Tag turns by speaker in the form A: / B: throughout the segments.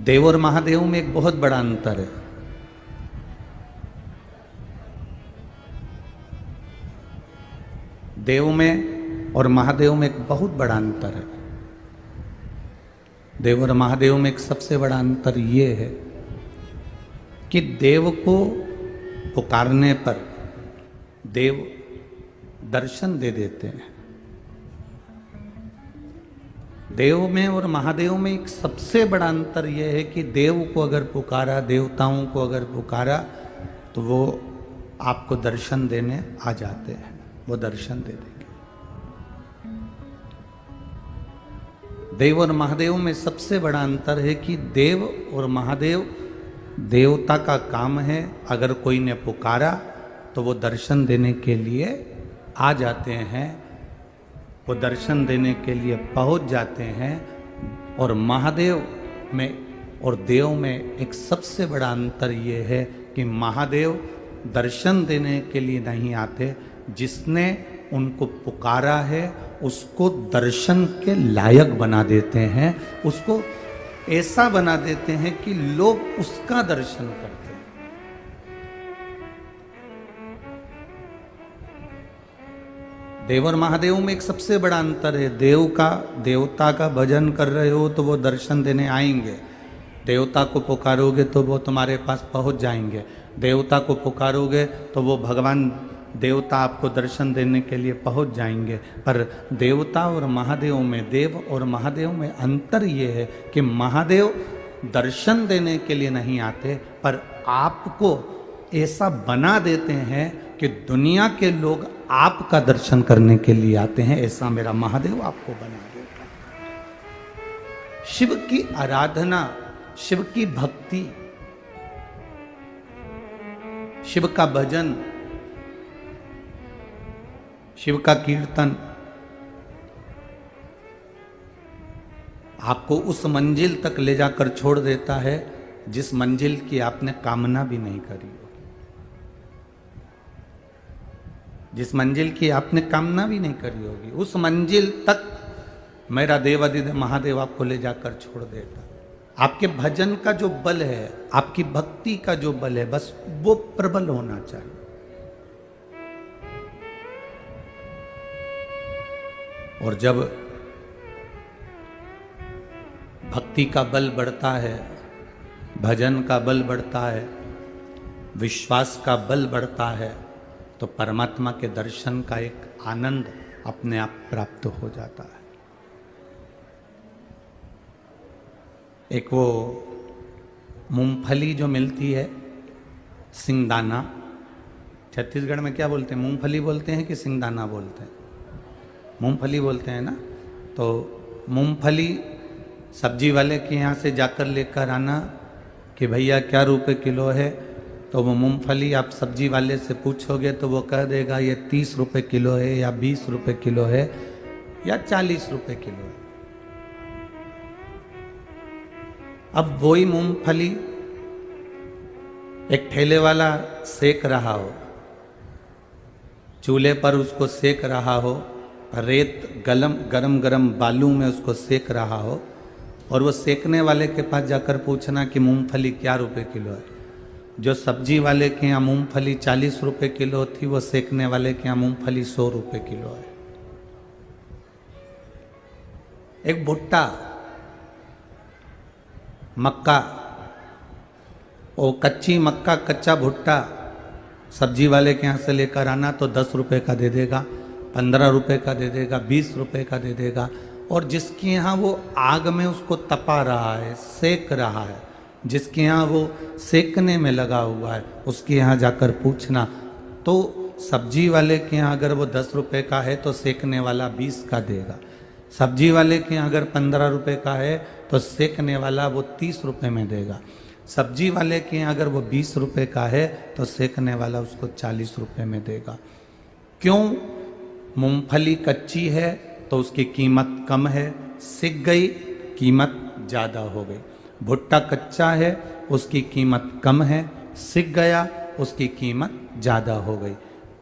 A: देव और महादेव में एक बहुत बड़ा अंतर है। देव में और महादेव में एक बहुत बड़ा अंतर है। देव और महादेव में एक सबसे बड़ा अंतर यह है कि देव को पुकारने पर देव दर्शन दे देते हैं। देव में और महादेव में एक सबसे बड़ा अंतर यह है कि देव को अगर पुकारा, देवताओं को अगर पुकारा, तो वो आपको दर्शन देने आ जाते हैं, वो दर्शन दे देंगे। देव और महादेव में सबसे बड़ा अंतर है कि देव और महादेव देवता का काम है, अगर कोई ने पुकारा तो वो दर्शन देने के लिए आ जाते हैं, वो दर्शन देने के लिए पहुंच जाते हैं। और महादेव में और देव में एक सबसे बड़ा अंतर ये है कि महादेव दर्शन देने के लिए नहीं आते, जिसने उनको पुकारा है उसको दर्शन के लायक बना देते हैं, उसको ऐसा बना देते हैं कि लोग उसका दर्शन करते हैं। देव और महादेव में एक सबसे बड़ा अंतर है। देव का, देवता का भजन कर रहे हो तो वो दर्शन देने आएंगे, देवता को पुकारोगे तो वो तुम्हारे पास पहुंच जाएंगे, देवता को पुकारोगे तो वो भगवान देवता आपको दर्शन देने के लिए पहुंच जाएंगे। पर देवता और महादेव में, देव और महादेव में अंतर ये है कि महादेव दर्शन देने के लिए नहीं आते, पर आपको ऐसा बना देते हैं कि दुनिया के लोग आपका दर्शन करने के लिए आते हैं। ऐसा मेरा महादेव आपको बना देता है। शिव की आराधना, शिव की भक्ति, शिव का भजन, शिव का कीर्तन आपको उस मंजिल तक ले जाकर छोड़ देता है जिस मंजिल की आपने कामना भी नहीं करी होगी, जिस मंजिल की आपने कामना भी नहीं करी होगी, उस मंजिल तक मेरा देवाधिदेव महादेव आपको ले जाकर छोड़ देता। आपके भजन का जो बल है, आपकी भक्ति का जो बल है, बस वो प्रबल होना चाहिए। और जब भक्ति का बल बढ़ता है, भजन का बल बढ़ता है, विश्वास का बल बढ़ता है, तो परमात्मा के दर्शन का एक आनंद अपने आप प्राप्त हो जाता है। एक वो मूंगफली जो मिलती है, सिंगदाना, छत्तीसगढ़ में क्या बोलते हैं, मूंगफली बोलते हैं कि सिंगदाना बोलते हैं? मूंगफली बोलते हैं ना। तो मूंगफली सब्जी वाले के यहाँ से जाकर लेकर आना कि भैया क्या रुपए किलो है, तो वो मूंगफली आप सब्जी वाले से पूछोगे तो वो कह देगा ये 30 रुपए किलो है, या 20 रुपए किलो है, या 40 रुपए किलो है। अब वही मूंगफली एक ठेले वाला सेक रहा हो, चूल्हे पर उसको सेक रहा हो, रेत गरम गरम बालू में उसको सेक रहा हो, और वो सेकने वाले के पास जाकर पूछना कि मूंगफली क्या रुपए किलो है। जो सब्जी वाले के यहाँ मूंगफली 40 रुपए किलो थी, वो सेकने वाले के यहाँ मूंगफली 100 रुपए किलो है। एक भुट्टा, मक्का, वो कच्ची मक्का, कच्चा भुट्टा सब्जी वाले के यहाँ से लेकर आना तो 10 रुपए का दे देगा, 15 रुपए का दे देगा, 20 रुपए का दे देगा। और जिसके यहाँ वो आग में उसको तपा रहा है, सेक रहा है, जिसके यहाँ वो सेकने में लगा हुआ है, उसके यहाँ जाकर पूछना तो सब्जी वाले के यहाँ अगर वो 10 रुपए का है तो सेकने वाला 20 का देगा, सब्जी वाले के यहाँ अगर 15 रुपए का है तो सेकने वाला वो 30 रुपए में देगा, सब्जी वाले के यहाँ अगर वो 20 रुपए का है तो सेकने वाला उसको 40 रुपए में देगा। क्यों? मूंगफली कच्ची है तो उसकी कीमत कम है, सिक गई कीमत ज़्यादा हो गई। भुट्टा कच्चा है, उसकी कीमत कम है, सिक गया उसकी कीमत ज़्यादा हो गई।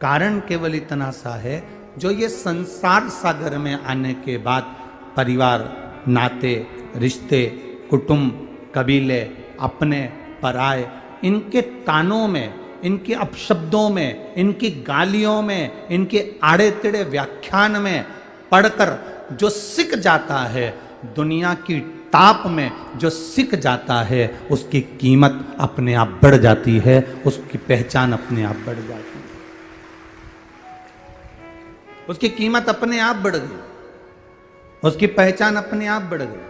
A: कारण केवल इतना सा है, जो ये संसार सागर में आने के बाद परिवार, नाते, रिश्ते, कुटुंब, कबीले, अपने, पराए, इनके तानों में, इनके अपशब्दों में, इनकी गालियों में, इनके आड़े टेढ़े व्याख्यान में पढ़कर जो सिक जाता है, दुनिया की ताप में जो सिक जाता है, उसकी कीमत अपने आप बढ़ जाती है, उसकी पहचान अपने आप बढ़ जाती है, उसकी कीमत अपने आप बढ़ गई, उसकी पहचान अपने आप बढ़ गई।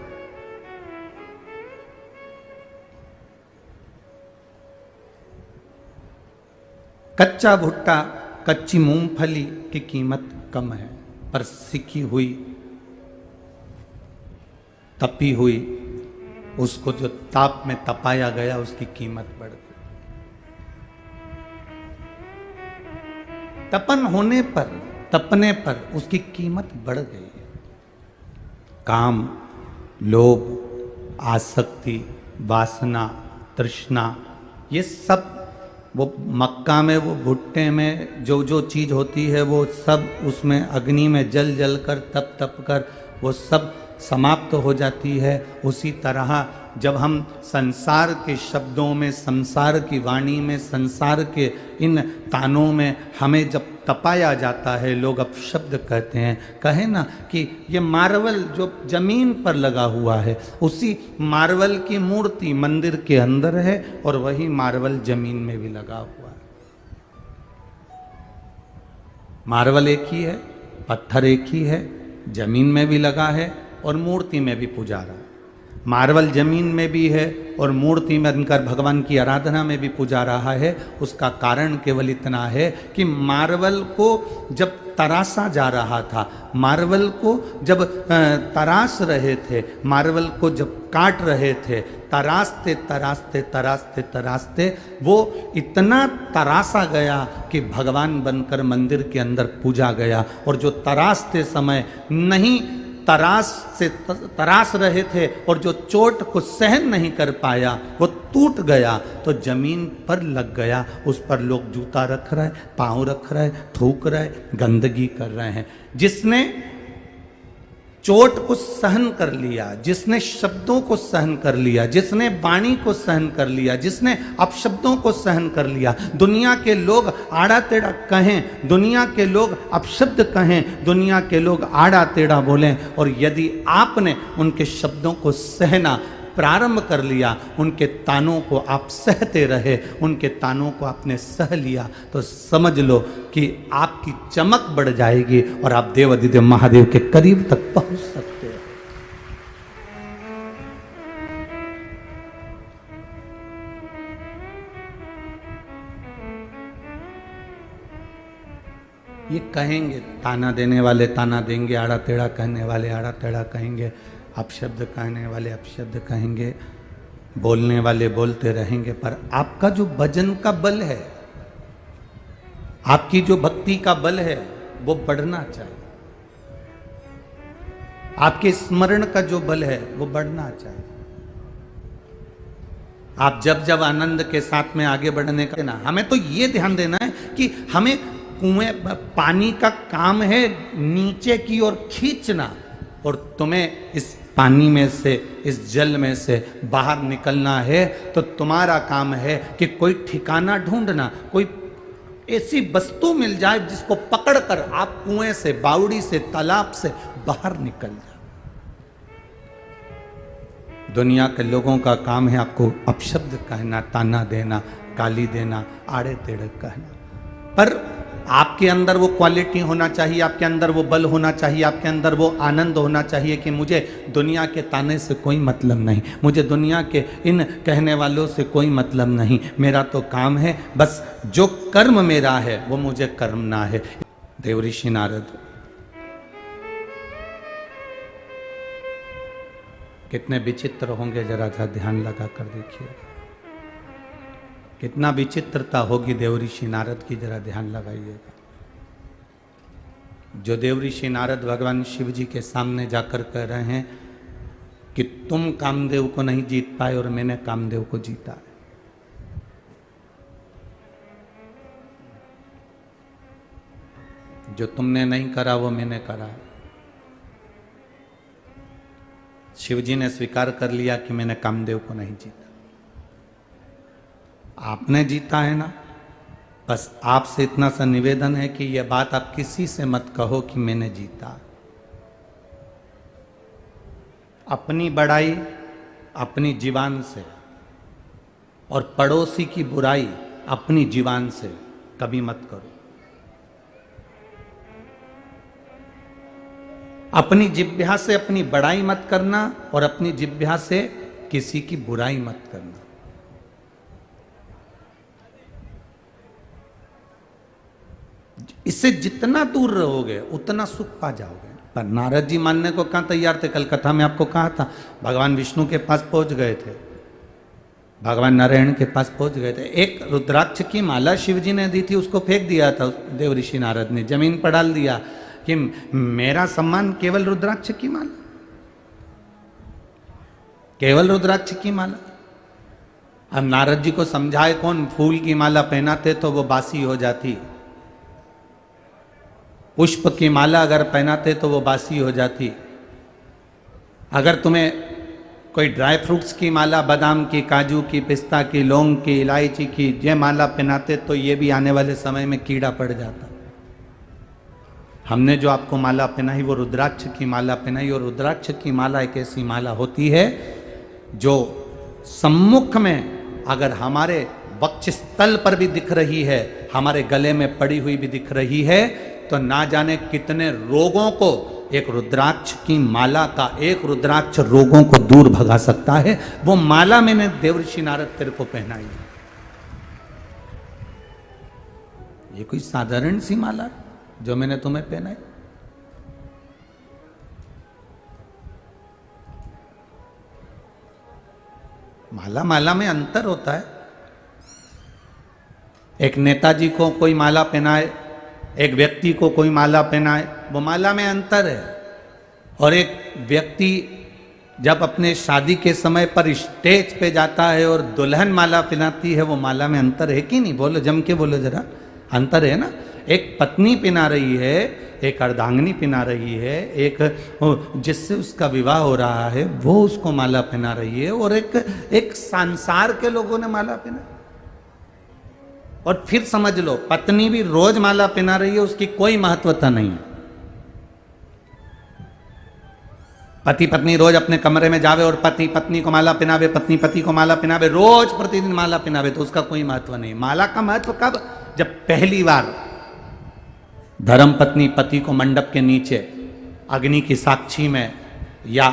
A: कच्चा भुट्टा, कच्ची मूंगफली की कीमत कम है, पर सिकी हुई, तपी हुई, उसको जो ताप में तपाया गया, उसकी कीमत बढ़ गई। तपन होने पर, तपने पर उसकी कीमत बढ़ गई। काम, लोभ, आसक्ति, वासना, तृष्णा, ये सब वो मक्का में, वो भुट्टे में जो जो चीज होती है, वो सब उसमें अग्नि में जल जल कर, तप तप कर वो सब समाप्त हो जाती है। उसी तरह जब हम संसार के शब्दों में, संसार की वाणी में, संसार के इन तानों में हमें जब तपाया जाता है, लोग अपशब्द कहते हैं, कहे ना कि ये मार्बल जो जमीन पर लगा हुआ है, उसी मार्बल की मूर्ति मंदिर के अंदर है और वही मार्बल जमीन में भी लगा हुआ है। मार्बल एक ही है, पत्थर एक ही है, जमीन में भी लगा है और मूर्ति में भी पूजा रहा है। मार्बल जमीन में भी है और मूर्ति में बनकर भगवान की आराधना में भी पूजा रहा है। उसका कारण केवल इतना है कि मार्बल को जब तराशा जा रहा था, मार्बल को जब तराश रहे थे, मार्बल को जब काट रहे थे, तराशते तराशते तराशते तराशते वो इतना तराशा गया कि भगवान बनकर मंदिर के अंदर पूजा गया। और जो तराशते समय नहीं तराश रहे थे और जो चोट को सहन नहीं कर पाया, वो टूट गया तो जमीन पर लग गया। उस पर लोग जूता रख रहे, पाँव रख रहे, थूक रहे, गंदगी कर रहे हैं। जिसने चोट को सहन कर लिया, जिसने शब्दों को सहन कर लिया, जिसने वाणी को सहन कर लिया, जिसने अपशब्दों को सहन कर लिया, दुनिया के लोग आड़ा टेढ़ा कहें, दुनिया के लोग अपशब्द कहें, दुनिया के लोग आड़ा टेढ़ा बोलें, और यदि आपने उनके शब्दों को सहना प्रारंभ कर लिया, उनके तानों को आप सहते रहे, उनके तानों को आपने सह लिया, तो समझ लो कि आपकी चमक बढ़ जाएगी और आप देवाधिदेव महादेव के करीब तक पहुंच सकते हैं। ये कहेंगे, ताना देने वाले ताना देंगे, आड़ा टेढ़ा कहने वाले आड़ा टेढ़ा कहेंगे, अपशब्द कहने वाले अपशब्द कहेंगे, बोलने वाले बोलते रहेंगे, पर आपका जो भजन का बल है, आपकी जो भक्ति का बल है, वो बढ़ना चाहिए। आपके स्मरण का जो बल है वो बढ़ना चाहिए। आप जब जब आनंद के साथ में आगे बढ़ने का ना, हमें तो ये ध्यान देना है कि हमें कुएं पानी का काम है नीचे की ओर खींचना, और तुम्हें इस पानी में से, इस जल में से बाहर निकलना है, तो तुम्हारा काम है कि कोई ठिकाना ढूंढना, कोई ऐसी वस्तु मिल जाए जिसको पकड़कर आप कुएं से, बावड़ी से, तालाब से बाहर निकल जाए। दुनिया के लोगों का काम है आपको अपशब्द कहना, ताना देना, गाली देना, आड़े टेढ़े कहना, पर आपके अंदर वो क्वालिटी होना चाहिए, आपके अंदर वो बल होना चाहिए, आपके अंदर वो आनंद होना चाहिए कि मुझे दुनिया के ताने से कोई मतलब नहीं, मुझे दुनिया के इन कहने वालों से कोई मतलब नहीं, मेरा तो काम है, बस जो कर्म मेरा है वो मुझे करना है। देवऋषि नारद कितने विचित्र होंगे, जरा सा ध्यान लगा कर देखिए, कितना विचित्रता होगी देवऋषि नारद की, जरा ध्यान लगाइएगा। जो देवऋषि नारद भगवान शिव जी के सामने जाकर कह रहे हैं कि तुम कामदेव को नहीं जीत पाए और मैंने कामदेव को जीता है। जो तुमने नहीं करा वो मैंने करा है। शिवजी ने स्वीकार कर लिया कि मैंने कामदेव को नहीं जीता। आपने जीता है ना, बस आपसे इतना सा निवेदन है कि यह बात आप किसी से मत कहो कि मैंने जीता। अपनी बड़ाई अपनी जीवान से और पड़ोसी की बुराई अपनी जीवान से कभी मत करो। अपनी जिह्वा से अपनी बड़ाई मत करना और अपनी जिह्वा से किसी की बुराई मत करना। इससे जितना दूर रहोगे उतना सुख पा जाओगे। पर नारद जी मानने को कहाँ तैयार थे? कल कथा में आपको कहा था, भगवान विष्णु के पास पहुंच गए थे, भगवान नारायण के पास पहुंच गए थे। एक रुद्राक्ष की माला शिवजी ने दी थी, उसको फेंक दिया था देव ऋषि नारद ने, जमीन पर डाल दिया कि मेरा सम्मान केवल रुद्राक्ष की माला, केवल रुद्राक्ष की माला। अब नारद जी को समझाए कौन? फूल की माला पहनाते तो वो बासी हो जाती, पुष्प की माला अगर पहनाते तो वो बासी हो जाती। अगर तुम्हें कोई ड्राई फ्रूट्स की माला, बादाम की, काजू की, पिस्ता की, लौंग की, इलायची की ये माला पहनाते तो ये भी आने वाले समय में कीड़ा पड़ जाता। हमने जो आपको माला पहनाई वो रुद्राक्ष की माला पहनाई, और रुद्राक्ष की माला एक ऐसी माला होती है जो सम्मुख में अगर हमारे वक्षस्थल पर भी दिख रही है, हमारे गले में पड़ी हुई भी दिख रही है, तो ना जाने कितने रोगों को एक रुद्राक्ष की माला का एक रुद्राक्ष रोगों को दूर भगा सकता है। वो माला मैंने देवर्षि नारद तेरे को पहनाई। ये कोई साधारण सी माला जो मैंने तुम्हें पहनाई? माला माला में अंतर होता है। एक नेताजी को कोई माला पहनाए, एक व्यक्ति को कोई माला पहनाए, वो माला में अंतर है। और एक व्यक्ति जब अपने शादी के समय पर स्टेज पे जाता है और दुल्हन माला पहनाती है, वो माला में अंतर है कि नहीं? बोलो, जम के बोलो जरा, अंतर है ना। एक पत्नी पहना रही है, एक अर्धांगिनी पहना रही है, एक जिससे उसका विवाह हो रहा है वो उसको माला पहना रही है, और एक संसार के लोगों ने माला पहना। और फिर समझ लो, पत्नी भी रोज माला पहना रही है, उसकी कोई महत्वता नहीं है। पति पत्नी रोज अपने कमरे में जावे और पति पत्नी को माला पहनावे, पत्नी पति को माला पहनावे, रोज प्रतिदिन माला पहनावे, तो उसका कोई महत्व नहीं। माला का महत्व कब? जब पहली बार धर्म पत्नी पति को मंडप के नीचे अग्नि की साक्षी में या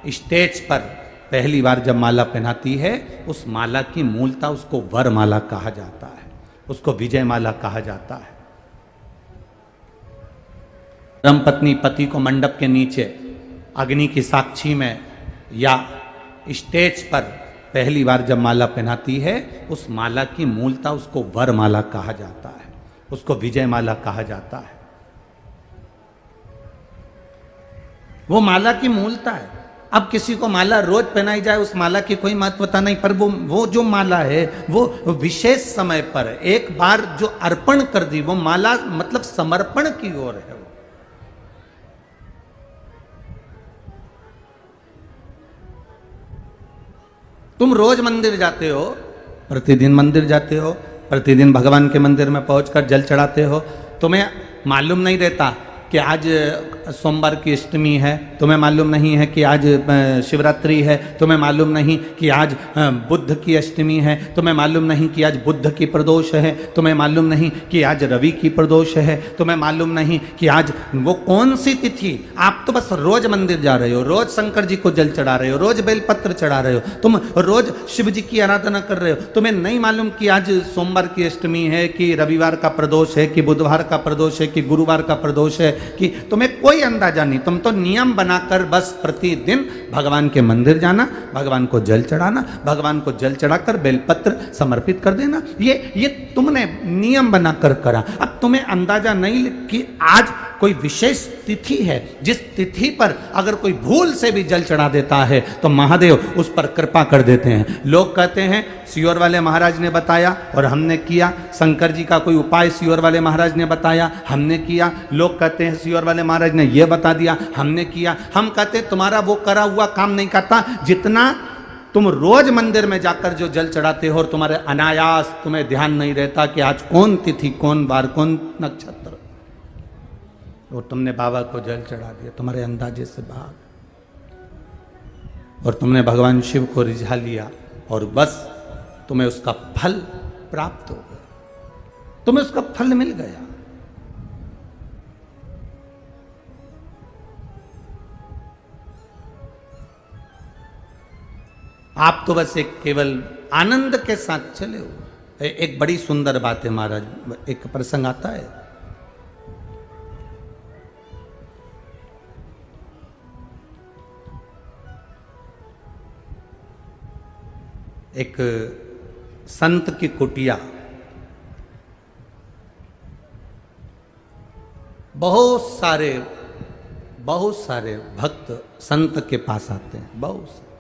A: स्टेज पर पहली बार जब माला पहनाती है, उस माला की मूलता, उसको वर माला कहा जाता है, उसको विजय माला कहा जाता है। धर्म पत्नी पति को मंडप के नीचे अग्नि की साक्षी में या स्टेज पर पहली बार जब माला पहनाती है, उस माला की मूलता, उसको वर माला कहा जाता है, उसको विजय माला कहा जाता है। वो माला की मूलता है। अब किसी को माला रोज पहनाई जाए, उस माला की कोई महत्वता नहीं, पर वो जो माला है वो विशेष समय पर एक बार जो अर्पण कर दी, वो माला मतलब समर्पण की ओर है। तुम रोज मंदिर जाते हो, प्रतिदिन मंदिर जाते हो, प्रतिदिन भगवान के मंदिर में पहुंचकर जल चढ़ाते हो, तुम्हें मालूम नहीं रहता कि आज सोमवार की अष्टमी है, तुम्हें मालूम नहीं है कि आज शिवरात्रि है, तुम्हें मालूम नहीं कि आज बुद्ध की अष्टमी है, तुम्हें मालूम नहीं कि आज बुद्ध की प्रदोष है, तुम्हें मालूम नहीं कि आज रवि की प्रदोष है, तुम्हें मालूम नहीं कि आज वो कौन सी तिथि। आप तो बस रोज मंदिर जा रहे हो, रोज शंकर जी को जल चढ़ा रहे हो, रोज बेलपत्र चढ़ा रहे हो, तुम रोज शिव जी की आराधना कर रहे हो। तुम्हें नहीं मालूम कि आज सोमवार की अष्टमी है, कि रविवार का प्रदोष है, कि बुधवार का प्रदोष है, कि गुरुवार का प्रदोष है, कि तुम्हें कोई अंदाजा नहीं। तुम तो नियम बनाकर बस प्रतिदिन भगवान के मंदिर जाना, भगवान को जल चढ़ाना, भगवान को जल चढ़ाकर बेलपत्र समर्पित कर देना, ये तुमने नियम बनाकर करा। अब तुम्हें अंदाजा नहीं कि आज कोई विशेष तिथि है, जिस तिथि पर अगर कोई भूल से भी जल चढ़ा देता है तो महादेव उस पर कृपा कर देते हैं। लोग कहते हैं सियोर वाले महाराज ने बताया और हमने किया, शंकर जी का कोई उपाय सियोर वाले महाराज ने बताया, हमने किया। लोग कहते हैं सियोर वाले महाराज ने यह बता दिया, हमने किया। हम कहते हैं तुम्हारा वो करा हुआ काम नहीं करता, जितना तुम रोज मंदिर में जाकर जो जल चढ़ाते हो और तुम्हारे अनायास तुम्हें ध्यान नहीं रहता कि आज कौन तिथि, कौन बार, कौन नक्षत्र, और तुमने बाबा को जल चढ़ा दिया तुम्हारे अंदाजे से बाहर, और तुमने भगवान शिव को रिझा लिया और बस तुम्हें उसका फल प्राप्त हो गया, तुम्हें उसका फल मिल गया। आप तो बस एक केवल आनंद के साथ चले हो। एक बड़ी सुंदर बात है महाराज, एक प्रसंग आता है, एक संत की कुटिया, बहुत सारे भक्त संत के पास आते हैं, बहुत सारे।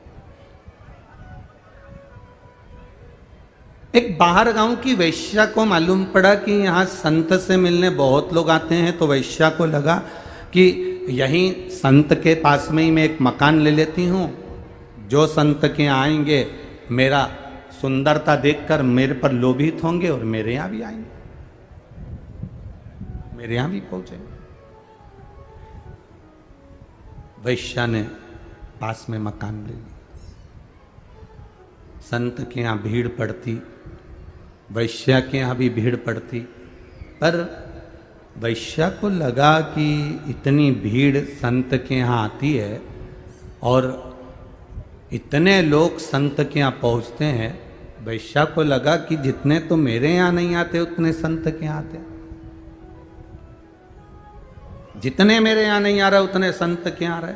A: एक बाहर गांव की वैश्या को मालूम पड़ा कि यहाँ संत से मिलने बहुत लोग आते हैं, तो वैश्या को लगा कि यहीं संत के पास में ही मैं एक मकान ले लेती हूँ। जो संत के आएंगे मेरा सुंदरता देखकर मेरे पर लोभित होंगे और मेरे यहाँ भी आएंगे, मेरे यहाँ भी पहुंचेंगे। वैश्या ने पास में मकान ले लिया। संत के यहाँ भीड़ पड़ती, वैश्या के यहाँ भी भीड़ पड़ती, पर वैश्या को लगा कि इतनी भीड़ संत के यहाँ आती है और इतने लोग संत के यहाँ पहुँचते हैं, वैश्या को लगा कि जितने तो मेरे यहाँ नहीं आते उतने संत के यहाँ आते, जितने मेरे यहाँ नहीं आ रहा उतने संत के यहाँ आ रहे।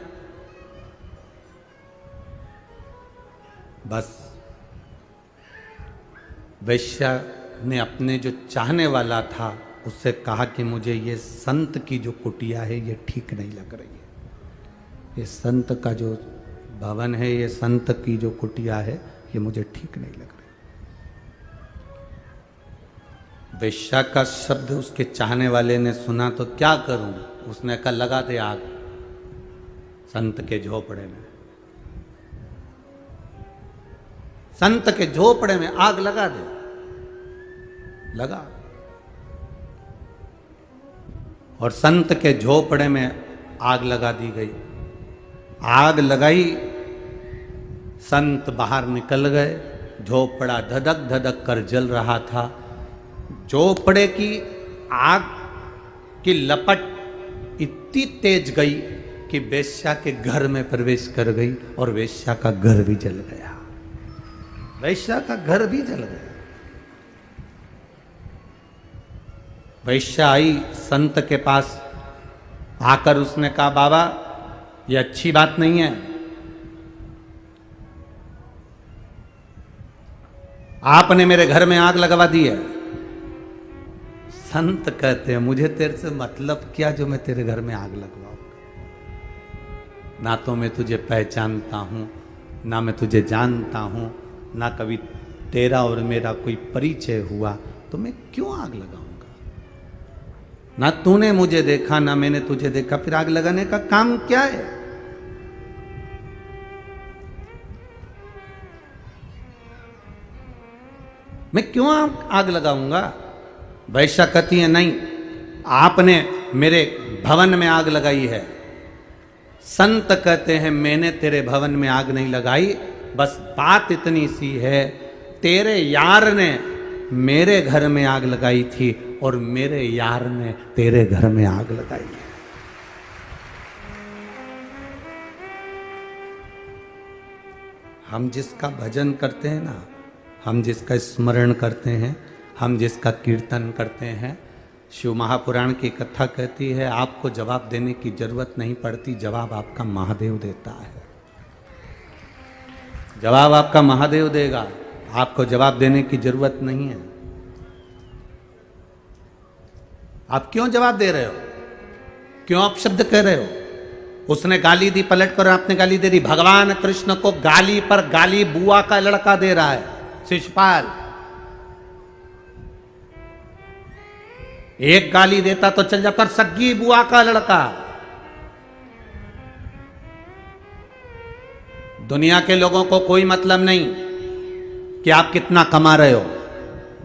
A: बस वैश्या ने अपने जो चाहने वाला था उससे कहा कि मुझे ये संत की जो कुटिया है ये ठीक नहीं लग रही है, ये संत का जो भवन है, ये संत की जो कुटिया है ये मुझे ठीक नहीं लग रही। वैश्या का शब्द उसके चाहने वाले ने सुना तो क्या करूं, उसने कहा लगा दे आग संत के झोपड़े में, संत के झोपड़े में आग लगा दे। लगा, और संत के झोपड़े में आग लगा दी गई। आग लगाई, संत बाहर निकल गए, झोपड़ा धधक धधक कर जल रहा था। झोपड़े की आग की लपट इतनी तेज गई कि वेश्या के घर में प्रवेश कर गई और वेश्या का घर भी जल गया, वेश्या का घर भी जल गया। वैश्या आई संत के पास, आकर उसने कहा बाबा ये अच्छी बात नहीं है, आपने मेरे घर में आग लगवा दी है। संत कहते हैं मुझे तेरे से मतलब क्या जो मैं तेरे घर में आग लगवाऊं, ना तो मैं तुझे पहचानता हूं, ना मैं तुझे जानता हूं, ना कभी तेरा और मेरा कोई परिचय हुआ, तो मैं क्यों आग लगाऊंगा? ना तूने मुझे देखा ना मैंने तुझे देखा, फिर आग लगाने का काम क्या है? मैं क्यों आग लगाऊंगा? वैश्या कहती है नहीं, आपने मेरे भवन में आग लगाई है। संत कहते हैं मैंने तेरे भवन में आग नहीं लगाई, बस बात इतनी सी है, तेरे यार ने मेरे घर में आग लगाई थी और मेरे यार ने तेरे घर में आग लगाई है। हम जिसका भजन करते हैं ना, हम जिसका स्मरण करते हैं, हम जिसका कीर्तन करते हैं, शिव महापुराण की कथा कहती है आपको जवाब देने की जरूरत नहीं पड़ती, जवाब आपका महादेव देता है। जवाब आपका महादेव देगा, आपको जवाब देने की जरूरत नहीं है। आप क्यों जवाब दे रहे हो? क्यों आप शब्द कह रहे हो? उसने गाली दी, पलट कर आपने गाली दे दी। भगवान कृष्ण को गाली पर गाली बुआ का लड़का दे रहा है, शिशुपाल। एक गाली देता तो चल जाता, सग्गी बुआ का लड़का। दुनिया के लोगों को कोई मतलब नहीं कि आप कितना कमा रहे हो।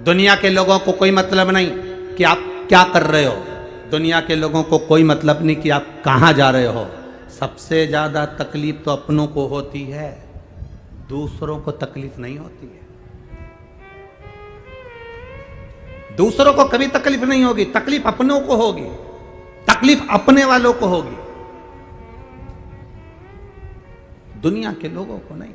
A: दुनिया के लोगों को कोई मतलब नहीं कि आप क्या कर रहे हो। दुनिया के लोगों को कोई मतलब नहीं कि आप कहां जा रहे हो। सबसे ज्यादा तकलीफ तो अपनों को होती है, दूसरों को तकलीफ नहीं होती है। दूसरों को कभी तकलीफ नहीं होगी, तकलीफ अपनों को होगी, तकलीफ अपने वालों को होगी, दुनिया के लोगों को नहीं।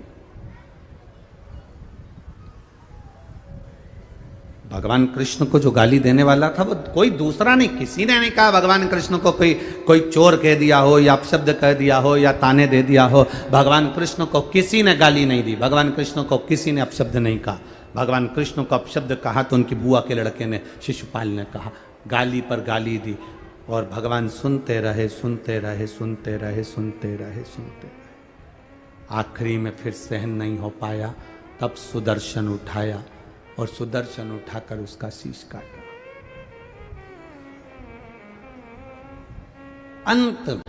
A: भगवान कृष्ण को जो गाली देने वाला था वो कोई दूसरा नहीं, किसी ने नहीं कहा भगवान कृष्ण को कोई चोर कह दिया हो या अपशब्द कह दिया हो या ताने दे दिया हो। भगवान कृष्ण को किसी ने गाली नहीं दी, भगवान कृष्ण को किसी ने अपशब्द नहीं कहा। भगवान कृष्ण को अपशब्द कहा तो उनकी बुआ के लड़के ने, शिशुपाल ने कहा, गाली पर गाली दी। और भगवान सुनते रहे, सुनते रहे, सुनते रहे, सुनते रहे, सुनते रहे। आखिरी में फिर सहन नहीं हो पाया, तब सुदर्शन उठाया और सुदर्शन उठाकर उसका शीश काटा। अंत में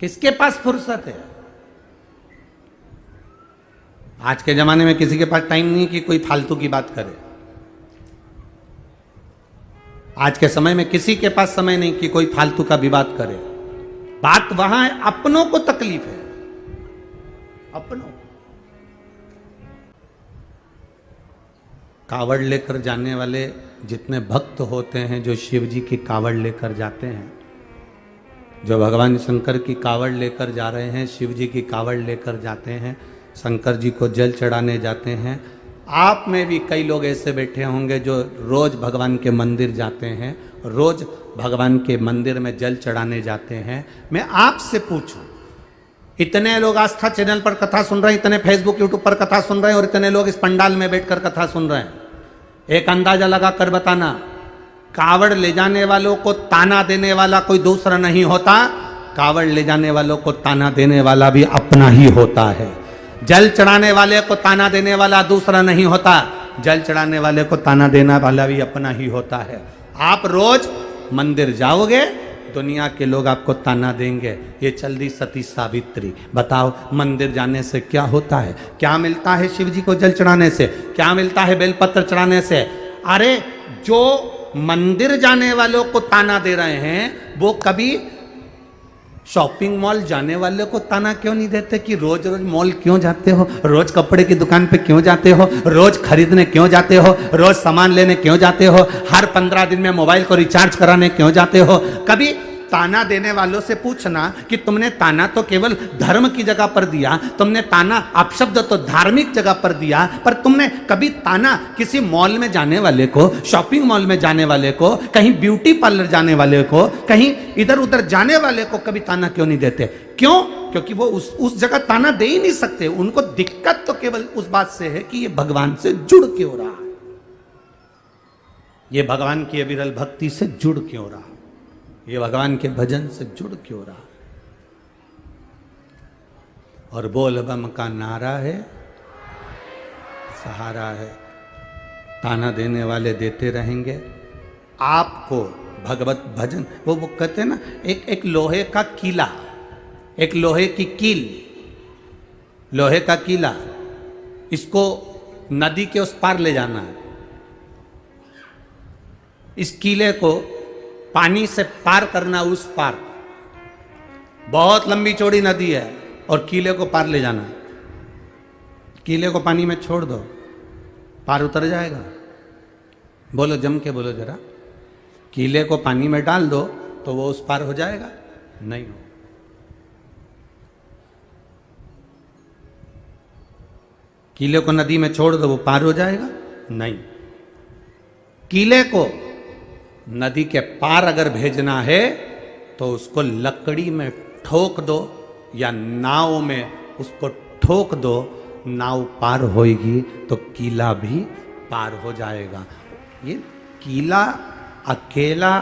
A: किसके पास फुर्सत है? आज के जमाने में किसी के पास टाइम नहीं कि कोई फालतू की बात करे। आज के समय में किसी के पास समय नहीं कि कोई फालतू का विवाद करे। बात वहां है, अपनों को तकलीफ है, अपनों। कावड़ लेकर जाने वाले जितने भक्त होते हैं, जो शिव जी की कावड़ लेकर जाते हैं, जो भगवान शंकर की कावड़ लेकर जा रहे हैं, शिव जी की कावड़ लेकर जाते हैं, शंकर जी को जल चढ़ाने जाते हैं। आप में भी कई लोग ऐसे बैठे होंगे जो रोज भगवान के मंदिर जाते हैं, रोज भगवान के मंदिर में जल चढ़ाने जाते हैं। मैं आपसे पूछूं, इतने लोग आस्था चैनल पर कथा सुन रहे हैं, इतने फेसबुक यूट्यूब पर कथा सुन रहे हैं, और इतने लोग इस पंडाल में बैठकर कथा सुन रहे हैं, एक अंदाजा लगा कर बताना, कावड़ ले जाने वालों को ताना देने वाला कोई दूसरा नहीं होता, कावड़ ले जाने वालों को ताना देने वाला भी अपना ही होता है। जल चढ़ाने वाले को ताना देने वाला दूसरा नहीं होता, जल चढ़ाने वाले को ताना देने वाला भी अपना ही होता है। आप रोज मंदिर जाओगे, दुनिया के लोग आपको ताना देंगे, ये चल दी सती सावित्री। बताओ मंदिर जाने से क्या होता है? क्या मिलता है शिव जी को जल चढ़ाने से? क्या मिलता है बेलपत्र चढ़ाने से? अरे जो मंदिर जाने वालों को ताना दे रहे हैं, वो कभी शॉपिंग मॉल जाने वाले को ताना क्यों नहीं देते कि रोज रोज मॉल क्यों जाते हो, रोज कपड़े की दुकान पे क्यों जाते हो, रोज खरीदने क्यों जाते हो, रोज सामान लेने क्यों जाते हो, हर 15 दिन में मोबाइल को रिचार्ज कराने क्यों जाते हो? कभी ताना देने वालों से पूछना कि तुमने ताना तो केवल धर्म की जगह पर दिया, तुमने ताना अपशब्द तो धार्मिक जगह पर दिया, पर तुमने कभी ताना किसी मॉल में जाने वाले को, शॉपिंग मॉल में जाने वाले को, कहीं ब्यूटी पार्लर जाने वाले को, कहीं इधर उधर जाने वाले को कभी ताना क्यों नहीं देते? क्यों? क्योंकि वो उस जगह ताना दे ही नहीं सकते। उनको दिक्कत तो केवल उस बात से है कि ये भगवान से जुड़ क्यों रहा है, ये भगवान की अविरल भक्ति से जुड़ क्यों रहा, ये भगवान के भजन से जुड़ क्यों रहा। और बोल बम का नारा है, सहारा है। ताना देने वाले देते रहेंगे, आपको भगवत भजन, वो कहते हैं ना, एक लोहे का कीला, एक लोहे की कील, लोहे का कीला, इसको नदी के उस पार ले जाना है। इस कीले को पानी से पार करना, उस पार बहुत लंबी चौड़ी नदी है और कीले को पार ले जाना। कीले को पानी में छोड़ दो, पार उतर जाएगा? बोलो, जम के बोलो जरा। कीले को पानी में डाल दो तो वो उस पार हो जाएगा? नहीं हो। कीले को नदी में छोड़ दो, वो पार हो जाएगा? नहीं। कीले को नदी के पार अगर भेजना है तो उसको लकड़ी में ठोक दो या नाव में उसको ठोक दो, नाव पार होएगी तो कीला भी पार हो जाएगा। ये कीला अकेला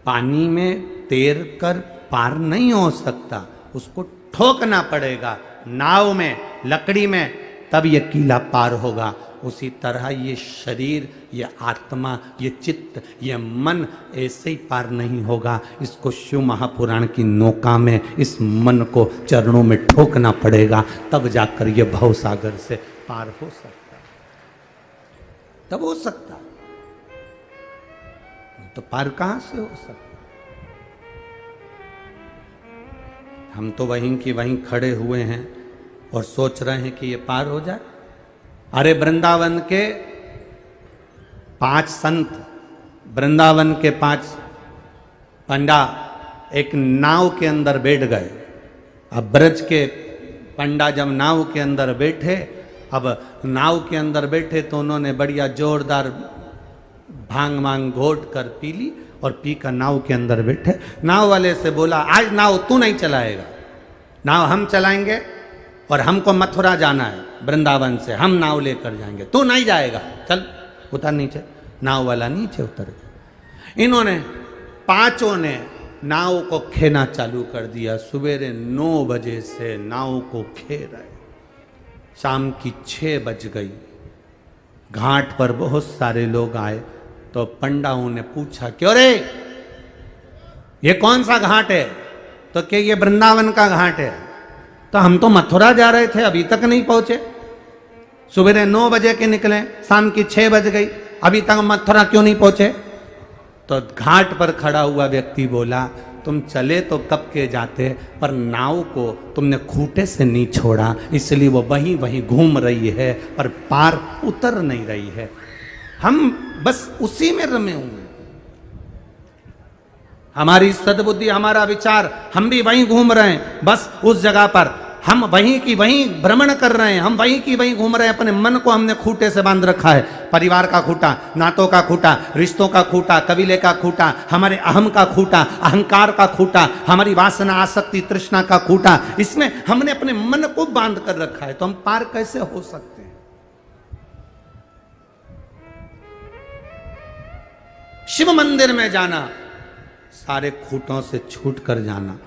A: पानी में तैर कर पार नहीं हो सकता, उसको ठोकना पड़ेगा नाव में, लकड़ी में, तब ये कीला पार होगा। उसी तरह ये शरीर, ये आत्मा, ये चित्त, ये मन ऐसे ही पार नहीं होगा। इसको शिव महापुराण की नौका में इस मन को चरणों में ठोकना पड़ेगा, तब जाकर ये भव सागर से पार हो सकता है, तब हो सकता है। तो पार कहां से हो सकता? हम तो वहीं की वहीं खड़े हुए हैं और सोच रहे हैं कि ये पार हो जाए। अरे वृंदावन के 5 संत, वृंदावन के 5 पंडा एक नाव के अंदर बैठ गए। अब ब्रज के पंडा जब नाव के अंदर बैठे, अब नाव के अंदर बैठे तो उन्होंने बढ़िया जोरदार भांग वांग घोट कर पी ली और पी कर नाव के अंदर बैठे। नाव वाले से बोला, आज नाव तू नहीं चलाएगा, नाव हम चलाएंगे और हमको मथुरा जाना है, वृंदावन से हम नाव लेकर जाएंगे, तू नहीं जाएगा, चल उतर नीचे। नाव वाला नीचे उतर गया। इन्होंने 5 ने नाव को खेना चालू कर दिया। सवेरे 9 बजे से नाव को खे रहे, शाम की 6 बज गई। घाट पर बहुत सारे लोग आए तो पंडाओं ने पूछा, क्यों रे, ये कौन सा घाट है? तो क्या ये वृंदावन का घाट है। तो हम तो मथुरा जा रहे थे, अभी तक नहीं पहुंचे। सुबह 9 बजे के निकले, शाम की 6 बज गई, अभी तक मथुरा क्यों नहीं पहुंचे? तो घाट पर खड़ा हुआ व्यक्ति बोला, तुम चले तो कब के जाते, पर नाव को तुमने खूंटे से नहीं छोड़ा, इसलिए वो वहीं वहीं घूम रही है पर पार उतर नहीं रही है। हम बस उसी में रमे हुए हैं। हमारी सद्बुद्धि, हमारा विचार, हम भी वहीं घूम रहे हैं, बस उस जगह पर हम वहीं की वहीं भ्रमण कर रहे हैं, हम वहीं की वहीं घूम रहे हैं। अपने मन को हमने खूंटे से बांध रखा है। परिवार का खूंटा, नातों का खूंटा, रिश्तों का खूंटा, कबीले का खूंटा, हमारे अहम का खूंटा, अहंकार का खूंटा, हमारी वासना, आसक्ति, तृष्णा का खूंटा, इसमें हमने अपने मन को बांध कर रखा है। तो हम पार कैसे हो सकते हैं? शिव मंदिर में जाना, सारे खूंटों से छूट कर जाना।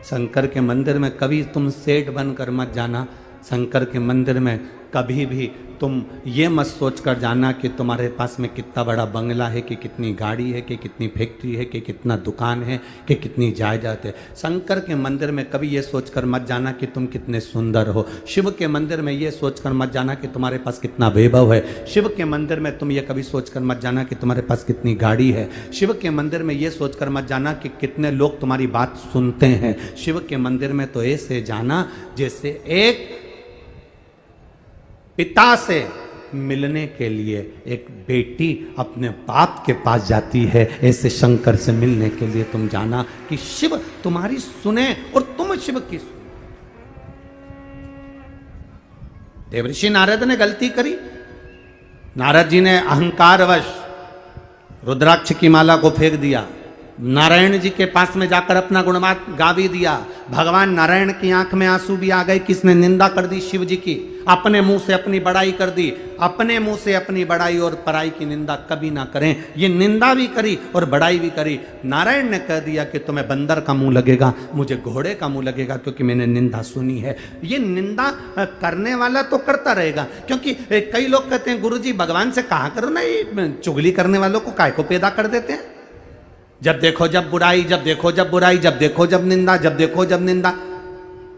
A: शंकर के मंदिर में कभी तुम सेठ बनकर मत जाना। शंकर के मंदिर में कभी भी तुम ये मत सोच कर जाना कि तुम्हारे पास में कितना बड़ा बंगला है, कि कितनी गाड़ी है, कि कितनी फैक्ट्री है, कि कितना दुकान है, कि कितनी जायदाद है। शंकर के मंदिर में कभी ये सोचकर मत जाना कि तुम कितने सुंदर हो। शिव के मंदिर में ये सोचकर मत जाना कि तुम्हारे पास कितना वैभव है। शिव के मंदिर में तुम ये कभी सोचकर मत जाना कि तुम्हारे पास कितनी गाड़ी है। शिव के मंदिर में ये सोचकर मत जाना कि कितने लोग तुम्हारी बात सुनते हैं। शिव के मंदिर में तो ऐसे जाना जैसे एक पिता से मिलने के लिए एक बेटी अपने बाप के पास जाती है, ऐसे शंकर से मिलने के लिए तुम जाना कि शिव तुम्हारी सुने और तुम शिव की सुनो। देवर्षि नारद ने गलती करी। नारद जी ने अहंकारवश रुद्राक्ष की माला को फेंक दिया। नारायण जी के पास में जाकर अपना गुणगान गा भी दिया। भगवान नारायण की आंख में आंसू भी आ गए। किसने निंदा कर दी? शिव जी की। अपने मुंह से अपनी बड़ाई कर दी। अपने मुंह से अपनी बड़ाई और पराई की निंदा कभी ना करें। ये निंदा भी करी और बड़ाई भी करी। नारायण ने कह दिया कि तुम्हें बंदर का मुंह लगेगा, मुझे घोड़े का मुंह लगेगा, क्योंकि मैंने निंदा सुनी है। ये निंदा करने वाला तो करता रहेगा, क्योंकि कई लोग कहते हैं गुरुजी भगवान से कहा करो ना, ये चुगली करने वालों को काय को पैदा कर देते हैं। जब देखो जब बुराई, जब देखो जब बुराई, जब देखो जब निंदा, जब देखो जब निंदा।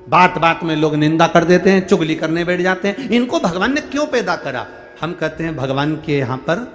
A: बात बात में लोग निंदा कर देते हैं, चुगली करने बैठ जाते हैं। इनको भगवान ने क्यों पैदा करा? हम कहते हैं भगवान के यहाँ पर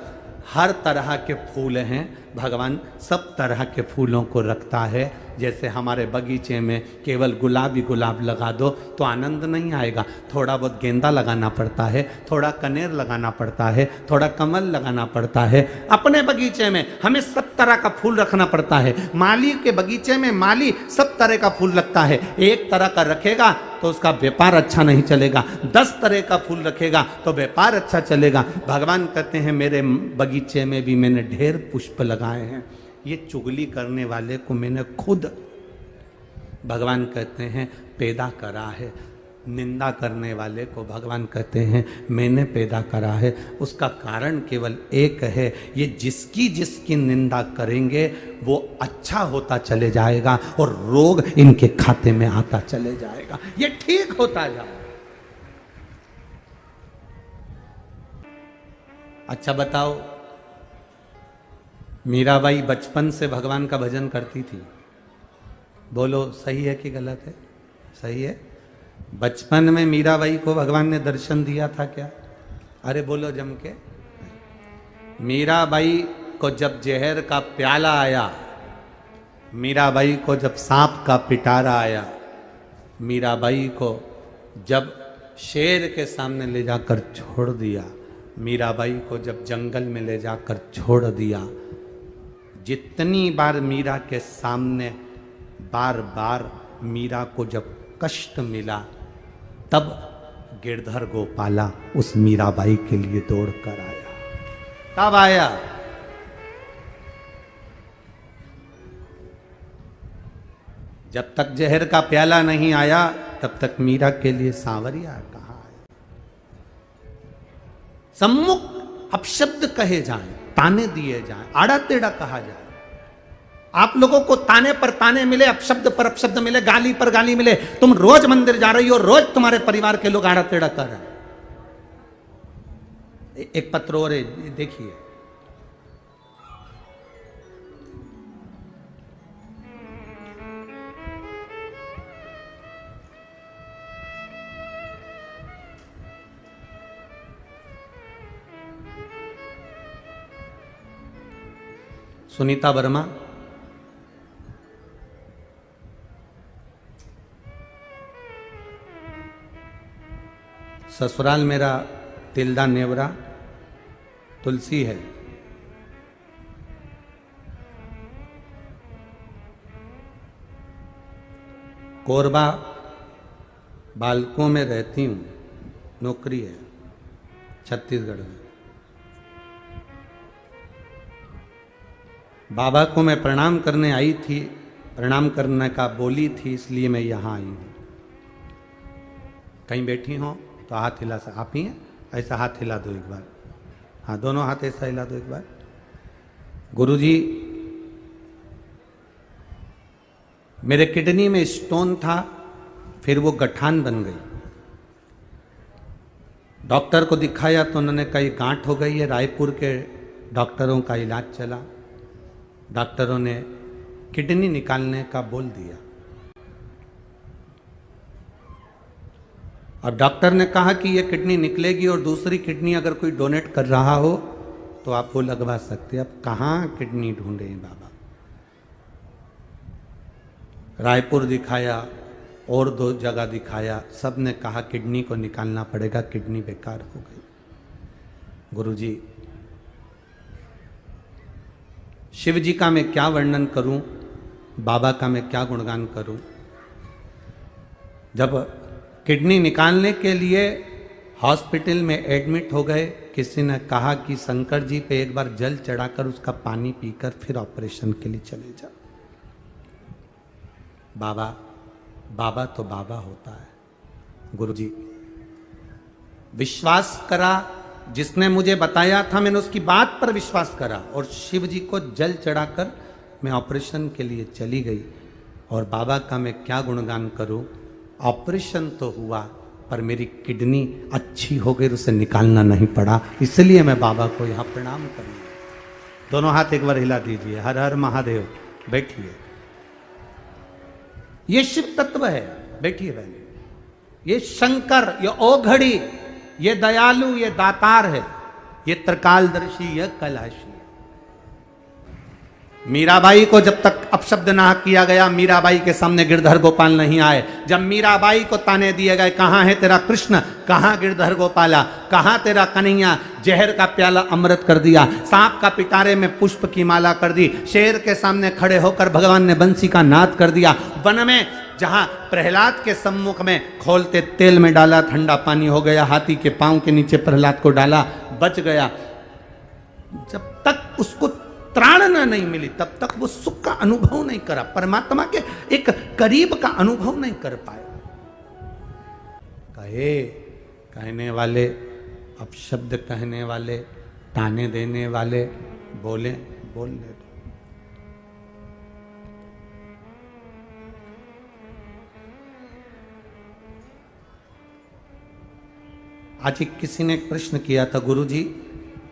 A: हर तरह के फूल हैं। भगवान सब तरह के फूलों को रखता है। जैसे हमारे बगीचे में केवल गुलाब ही गुलाब लगा दो तो आनंद नहीं आएगा। थोड़ा बहुत गेंदा लगाना पड़ता है, थोड़ा कनेर लगाना पड़ता है, थोड़ा कमल लगाना पड़ता है। अपने बगीचे में हमें सब तरह का फूल रखना पड़ता है। माली के बगीचे में माली सब तरह का फूल रखता है। एक तरह का रखेगा तो उसका व्यापार अच्छा नहीं चलेगा, 10 तरह का फूल रखेगा तो व्यापार अच्छा चलेगा। भगवान कहते हैं मेरे बगीचे में भी मैंने ढेर पुष्प लगाए हैं। ये चुगली करने वाले को मैंने खुद, भगवान कहते हैं, पैदा करा है। निंदा करने वाले को भगवान कहते हैं मैंने पैदा करा है। उसका कारण केवल एक है, ये जिसकी जिसकी निंदा करेंगे वो अच्छा होता चले जाएगा और रोग इनके खाते में आता चले जाएगा, ये ठीक होता जाएगा। अच्छा बताओ, मीराबाई बचपन से भगवान का भजन करती थी, बोलो सही है कि गलत है? सही है। बचपन में मीराबाई को भगवान ने दर्शन दिया था क्या? अरे बोलो जम के। मीराबाई को जब जहर का प्याला आया, मीराबाई को जब सांप का पिटारा आया, मीराबाई को जब शेर के सामने ले जाकर छोड़ दिया, मीराबाई को जब जंगल में ले जाकर छोड़ दिया, जितनी बार मीरा के सामने बार बार मीरा को जब कष्ट मिला, तब गिरधर गोपाला उस मीराबाई के लिए दौड़ कर आया। तब आया। जब तक जहर का प्याला नहीं आया तब तक मीरा के लिए सांवरिया कहाँ आया। सम्मुख अपशब्द कहे जाएं, ताने दिए जाएं, आड़ा टेढ़ा कहा जाए। आप लोगों को ताने पर ताने मिले, अपशब्द पर अपशब्द मिले, गाली पर गाली मिले, तुम रोज मंदिर जा रही हो, रोज तुम्हारे परिवार के लोग आड़ा टेढ़ा कर रहे हैं। एक पत्र और देखिए, सुनीता वर्मा, ससुराल मेरा तिल्दा नेवरा तुलसी है। कोरबा बालकों में रहती हूँ, नौकरी है छत्तीसगढ़ में। बाबा को मैं प्रणाम करने आई थी, प्रणाम करने का बोली थी, इसलिए मैं यहाँ आई हूँ। कहीं बैठी हो तो हाथ हिला, आप ही हैं, ऐसा हाथ हिला दो एक बार। हाँ, दोनों हाथ ऐसा हिला दो एक बार। गुरुजी, मेरे किडनी में स्टोन था, फिर वो गठान बन गई। डॉक्टर को दिखाया तो उन्होंने कहा गांठ हो गई है। रायपुर के डॉक्टरों का इलाज चला, डॉक्टरों ने किडनी निकालने का बोल दिया। अब डॉक्टर ने कहा कि ये किडनी निकलेगी और दूसरी किडनी अगर कोई डोनेट कर रहा हो तो आप वो लगवा सकते हैं। अब कहाँ किडनी ढूंढे बाबा? रायपुर दिखाया और 2 जगह दिखाया, सब ने कहा किडनी को निकालना पड़ेगा, किडनी बेकार हो गई। गुरुजी, शिव जी का मैं क्या वर्णन करूं, बाबा का मैं क्या गुणगान करूं। जब किडनी निकालने के लिए हॉस्पिटल में एडमिट हो गए, किसी ने कहा कि शंकर जी पे एक बार जल चढ़ाकर उसका पानी पीकर फिर ऑपरेशन के लिए चले जाओ। बाबा, बाबा तो बाबा होता है। गुरुजी, विश्वास करा, जिसने मुझे बताया था मैंने उसकी बात पर विश्वास करा और शिव जी को जल चढ़ाकर मैं ऑपरेशन के लिए चली गई। और बाबा का मैं क्या गुणगान करूं, ऑपरेशन तो हुआ पर मेरी किडनी अच्छी हो गई, उसे निकालना नहीं पड़ा, इसलिए मैं बाबा को यहाँ प्रणाम करूँ। दोनों हाथ एक बार हिला दीजिए। हर हर महादेव। बैठिए, ये शिव तत्व है। बैठिए बहन। ये शंकर, ये ओघड़ी, ये दयालु, ये दातार है, ये त्रिकालदर्शी, ये कैलाशी। मीराबाई को जब तक अपशब्द ना किया गया, मीराबाई के सामने गिरधर गोपाल नहीं आए। जब मीराबाई को ताने दिए गए, कहाँ है तेरा कृष्ण, कहाँ गिरधर गोपाला, कहाँ तेरा कन्हैया, जहर का प्याला अमृत कर दिया, सांप का पिटारे में पुष्प की माला कर दी, शेर के सामने खड़े होकर भगवान ने बंसी का नाद कर दिया। वन में जहां प्रहलाद के सम्मुख में खोलते तेल में डाला, ठंडा पानी हो गया, हाथी के पांव के नीचे प्रहलाद को डाला, बच गया। जब तक उसको त्राणना नहीं मिली तब तक वो सुख का अनुभव नहीं करा, परमात्मा के एक करीब का अनुभव नहीं कर पाया। हे कहने वाले, अपशब्द कहने वाले, ताने देने वाले, बोलने दो। आज किसी ने एक प्रश्न किया था, गुरुजी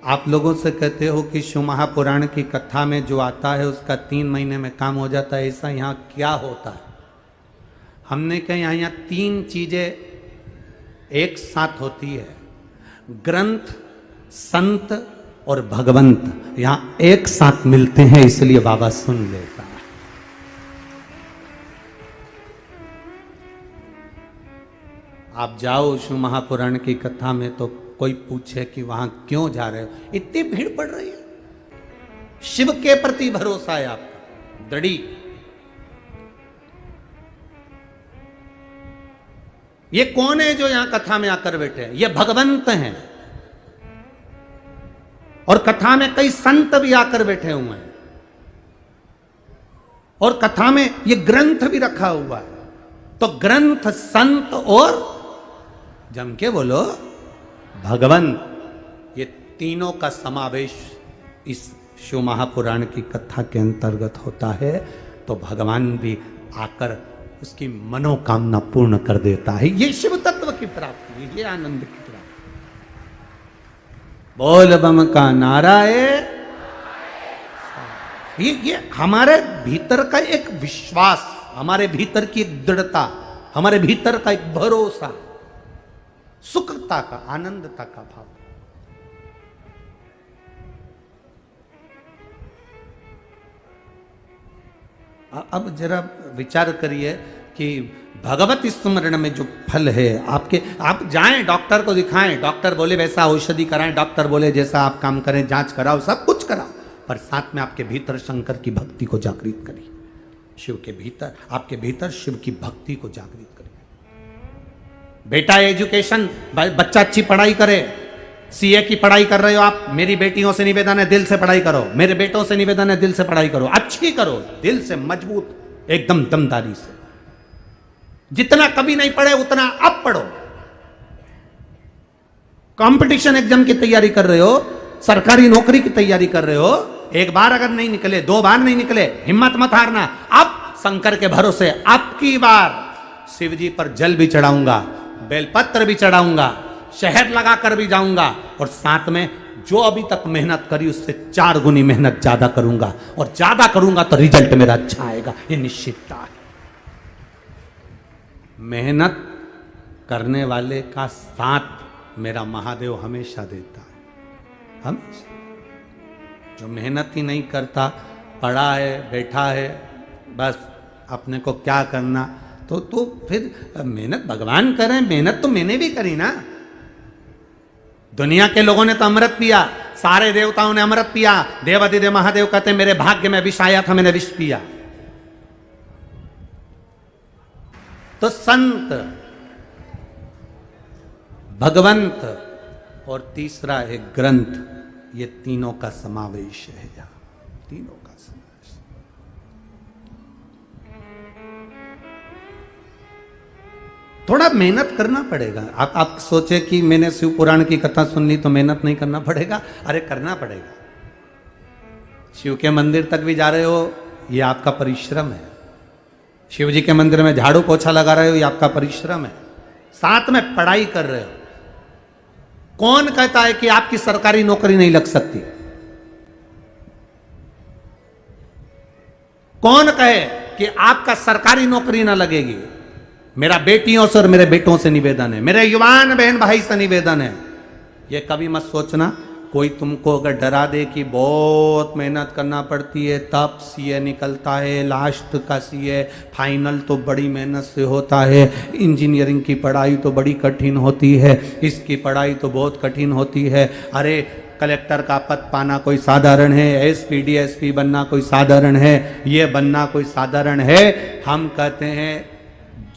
A: आप लोगों से कहते हो कि शिव महापुराण की कथा में जो आता है उसका 3 महीने में काम हो जाता है, ऐसा यहाँ क्या होता है? हमने कहा यहाँ 3 चीजें एक साथ होती है, ग्रंथ, संत और भगवंत यहाँ एक साथ मिलते हैं, इसलिए बाबा सुन लेता है। आप जाओ शिव महापुराण की कथा में तो कोई पूछे कि वहां क्यों जा रहे हो, इतनी भीड़ पड़ रही है। शिव के प्रति भरोसा है आपका दृढ़ी। ये कौन है जो यहां कथा में आकर बैठे हैं? ये भगवंत हैं। और कथा में कई संत भी आकर बैठे हुए हैं, और कथा में ये ग्रंथ भी रखा हुआ है। तो ग्रंथ, संत और जम के बोलो भगवान, ये तीनों का समावेश इस शिव महापुराण की कथा के अंतर्गत होता है। तो भगवान भी आकर उसकी मनोकामना पूर्ण कर देता है। ये शिव तत्व की प्राप्ति, ये आनंद की प्राप्ति। बोल बम का नारा है। ये हमारे भीतर का एक विश्वास, हमारे भीतर की एक दृढ़ता, हमारे भीतर का एक भरोसा, सुखता का, आनंदता का भाव। अब जरा विचार करिए कि भगवत स्मरण में जो फल है आपके, आप जाएं डॉक्टर को दिखाएं, डॉक्टर बोले वैसा औषधि कराएं, डॉक्टर बोले जैसा आप काम करें, जांच कराओ, सब कुछ कराओ, पर साथ में आपके भीतर शंकर की भक्ति को जागृत करिए। शिव के भीतर, आपके भीतर शिव की भक्ति को जागृत करिए। बेटा एजुकेशन, बच्चा अच्छी पढ़ाई करे, सीए की पढ़ाई कर रहे हो आप, मेरी बेटियों से निवेदन है दिल से पढ़ाई करो, मेरे बेटों से निवेदन है दिल से पढ़ाई करो, अच्छी करो, दिल से मजबूत, एकदम दमदारी से। जितना कभी नहीं पढ़े उतना अब पढ़ो। कंपटीशन एग्जाम की तैयारी कर रहे हो, सरकारी नौकरी की तैयारी कर रहे हो, एक बार अगर नहीं निकले, 2 बार नहीं निकले, हिम्मत मत हारना। अब शंकर के भरोसे अब की बार शिव जी पर जल भी चढ़ाऊंगा, बेलपत्र भी चढ़ाऊंगा, शहद लगाकर भी जाऊंगा, और साथ में जो अभी तक मेहनत करी उससे 4 गुनी मेहनत ज्यादा करूंगा, और ज्यादा करूंगा तो रिजल्ट मेरा अच्छा आएगा, ये निश्चितता है। मेहनत करने वाले का साथ मेरा महादेव हमेशा देता है, हमेशा। जो मेहनत ही नहीं करता, पढ़ा है, बैठा है, बस अपने को क्या करना, तो फिर मेहनत भगवान करें, मेहनत तो मैंने भी करी ना। दुनिया के लोगों ने तो अमृत पिया, सारे देवताओं ने अमृत पिया, देवाधिदेव महादेव कहते मेरे भाग्य में विष आया था, मैंने विष पिया। तो संत, भगवंत और तीसरा है ग्रंथ, ये तीनों का समावेश है यहां, तीनों का समावेश। थोड़ा मेहनत करना पड़ेगा। आप सोचे कि मैंने शिव पुराण की कथा सुन ली तो मेहनत नहीं करना पड़ेगा, अरे करना पड़ेगा। शिव के मंदिर तक भी जा रहे हो, ये आपका परिश्रम है। शिव जी के मंदिर में झाड़ू पोछा लगा रहे हो, ये आपका परिश्रम है। साथ में पढ़ाई कर रहे हो। कौन कहता है कि आपकी सरकारी नौकरी नहीं लग सकती? कौन कहे कि आपका सरकारी नौकरी ना लगेगी? मेरा बेटियों से और मेरे बेटों से निवेदन है, मेरे युवान बहन भाई से निवेदन है, ये कभी मत सोचना कोई तुमको अगर डरा दे कि बहुत मेहनत करना पड़ती है तब सीए निकलता है, लास्ट का सीए, फाइनल तो बड़ी मेहनत से होता है, इंजीनियरिंग की पढ़ाई तो बड़ी कठिन होती है, इसकी पढ़ाई तो बहुत कठिन होती है। अरे कलेक्टर का पद पाना कोई साधारण है, एसपी डीएसपी बनना कोई साधारण है, ये बनना कोई साधारण है? हम कहते हैं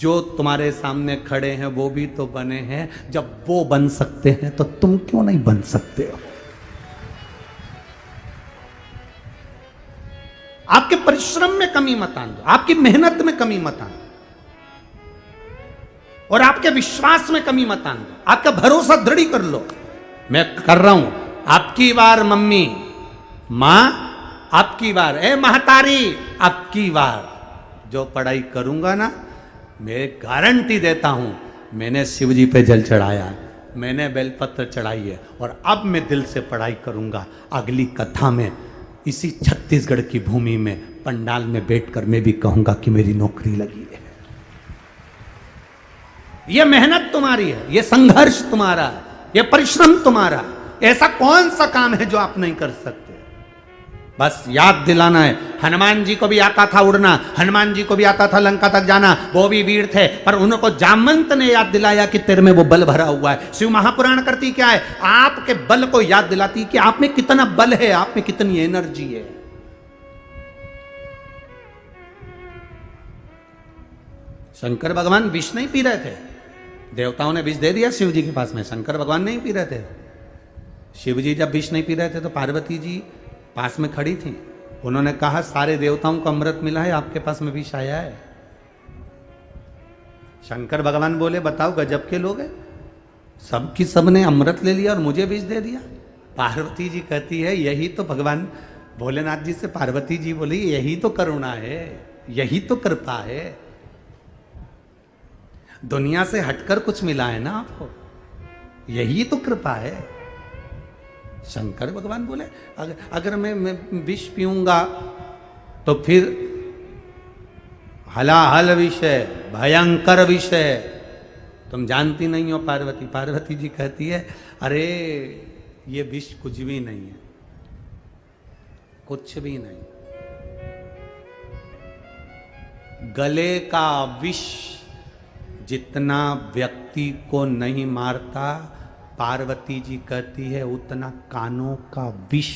A: जो तुम्हारे सामने खड़े हैं वो भी तो बने हैं, जब वो बन सकते हैं तो तुम क्यों नहीं बन सकते हो? आपके परिश्रम में कमी मत आन दो, आपकी मेहनत में कमी मत आन दो। और आपके विश्वास में कमी मत आने दो, आपका भरोसा दृढ़ कर लो। मैं कर रहा हूं, आपकी बार मम्मी, मां आपकी बार, ए महतारी आपकी बार, जो पढ़ाई करूंगा ना, मैं गारंटी देता हूं, मैंने शिव जी पे जल चढ़ाया है, मैंने बेलपत्र चढ़ाई है, और अब मैं दिल से पढ़ाई करूंगा। अगली कथा में इसी छत्तीसगढ़ की भूमि में पंडाल में बैठकर मैं भी कहूंगा कि मेरी नौकरी लगी है। ये मेहनत तुम्हारी है, ये संघर्ष तुम्हारा है, ये परिश्रम तुम्हारा है। ऐसा कौन सा काम है जो आप नहीं कर सकते? बस याद दिलाना है। हनुमान जी को भी आता था उड़ना, हनुमान जी को भी आता था लंका तक जाना, वो भी वीर थे, पर उनको जामवंत ने याद दिलाया कि तेरे में वो बल भरा हुआ है। शिव महापुराण करती क्या है? आपके बल को याद दिलाती कि आप में कितना बल है, आप में कितनी एनर्जी है। शंकर भगवान विष नहीं पी रहे थे, देवताओं ने विष दे दिया शिव जी के पास में, शंकर भगवान नहीं पी रहे थे। शिव जी जब विष नहीं पी रहे थे तो पार्वती जी पास में खड़ी थी, उन्होंने कहा सारे देवताओं को अमृत मिला है, आपके पास में विष आया है। शंकर भगवान बोले बताओ गजब के लोग हैं, सबकी सबने अमृत ले लिया और मुझे विष दे दिया। पार्वती जी कहती है यही तो भगवान भोलेनाथ जी से पार्वती जी बोली यही तो करुणा है, यही तो कृपा है, दुनिया से हटकर कुछ मिला है ना आपको, यही तो कृपा है। शंकर भगवान बोले अगर मैं विष पीऊंगा तो फिर हलाहल विषय, भयंकर विषय, तुम जानती नहीं हो पार्वती। पार्वती जी कहती है अरे ये विष कुछ भी नहीं है, कुछ भी नहीं। गले का विष जितना व्यक्ति को नहीं मारता, पार्वती जी कहती है उतना कानों का विष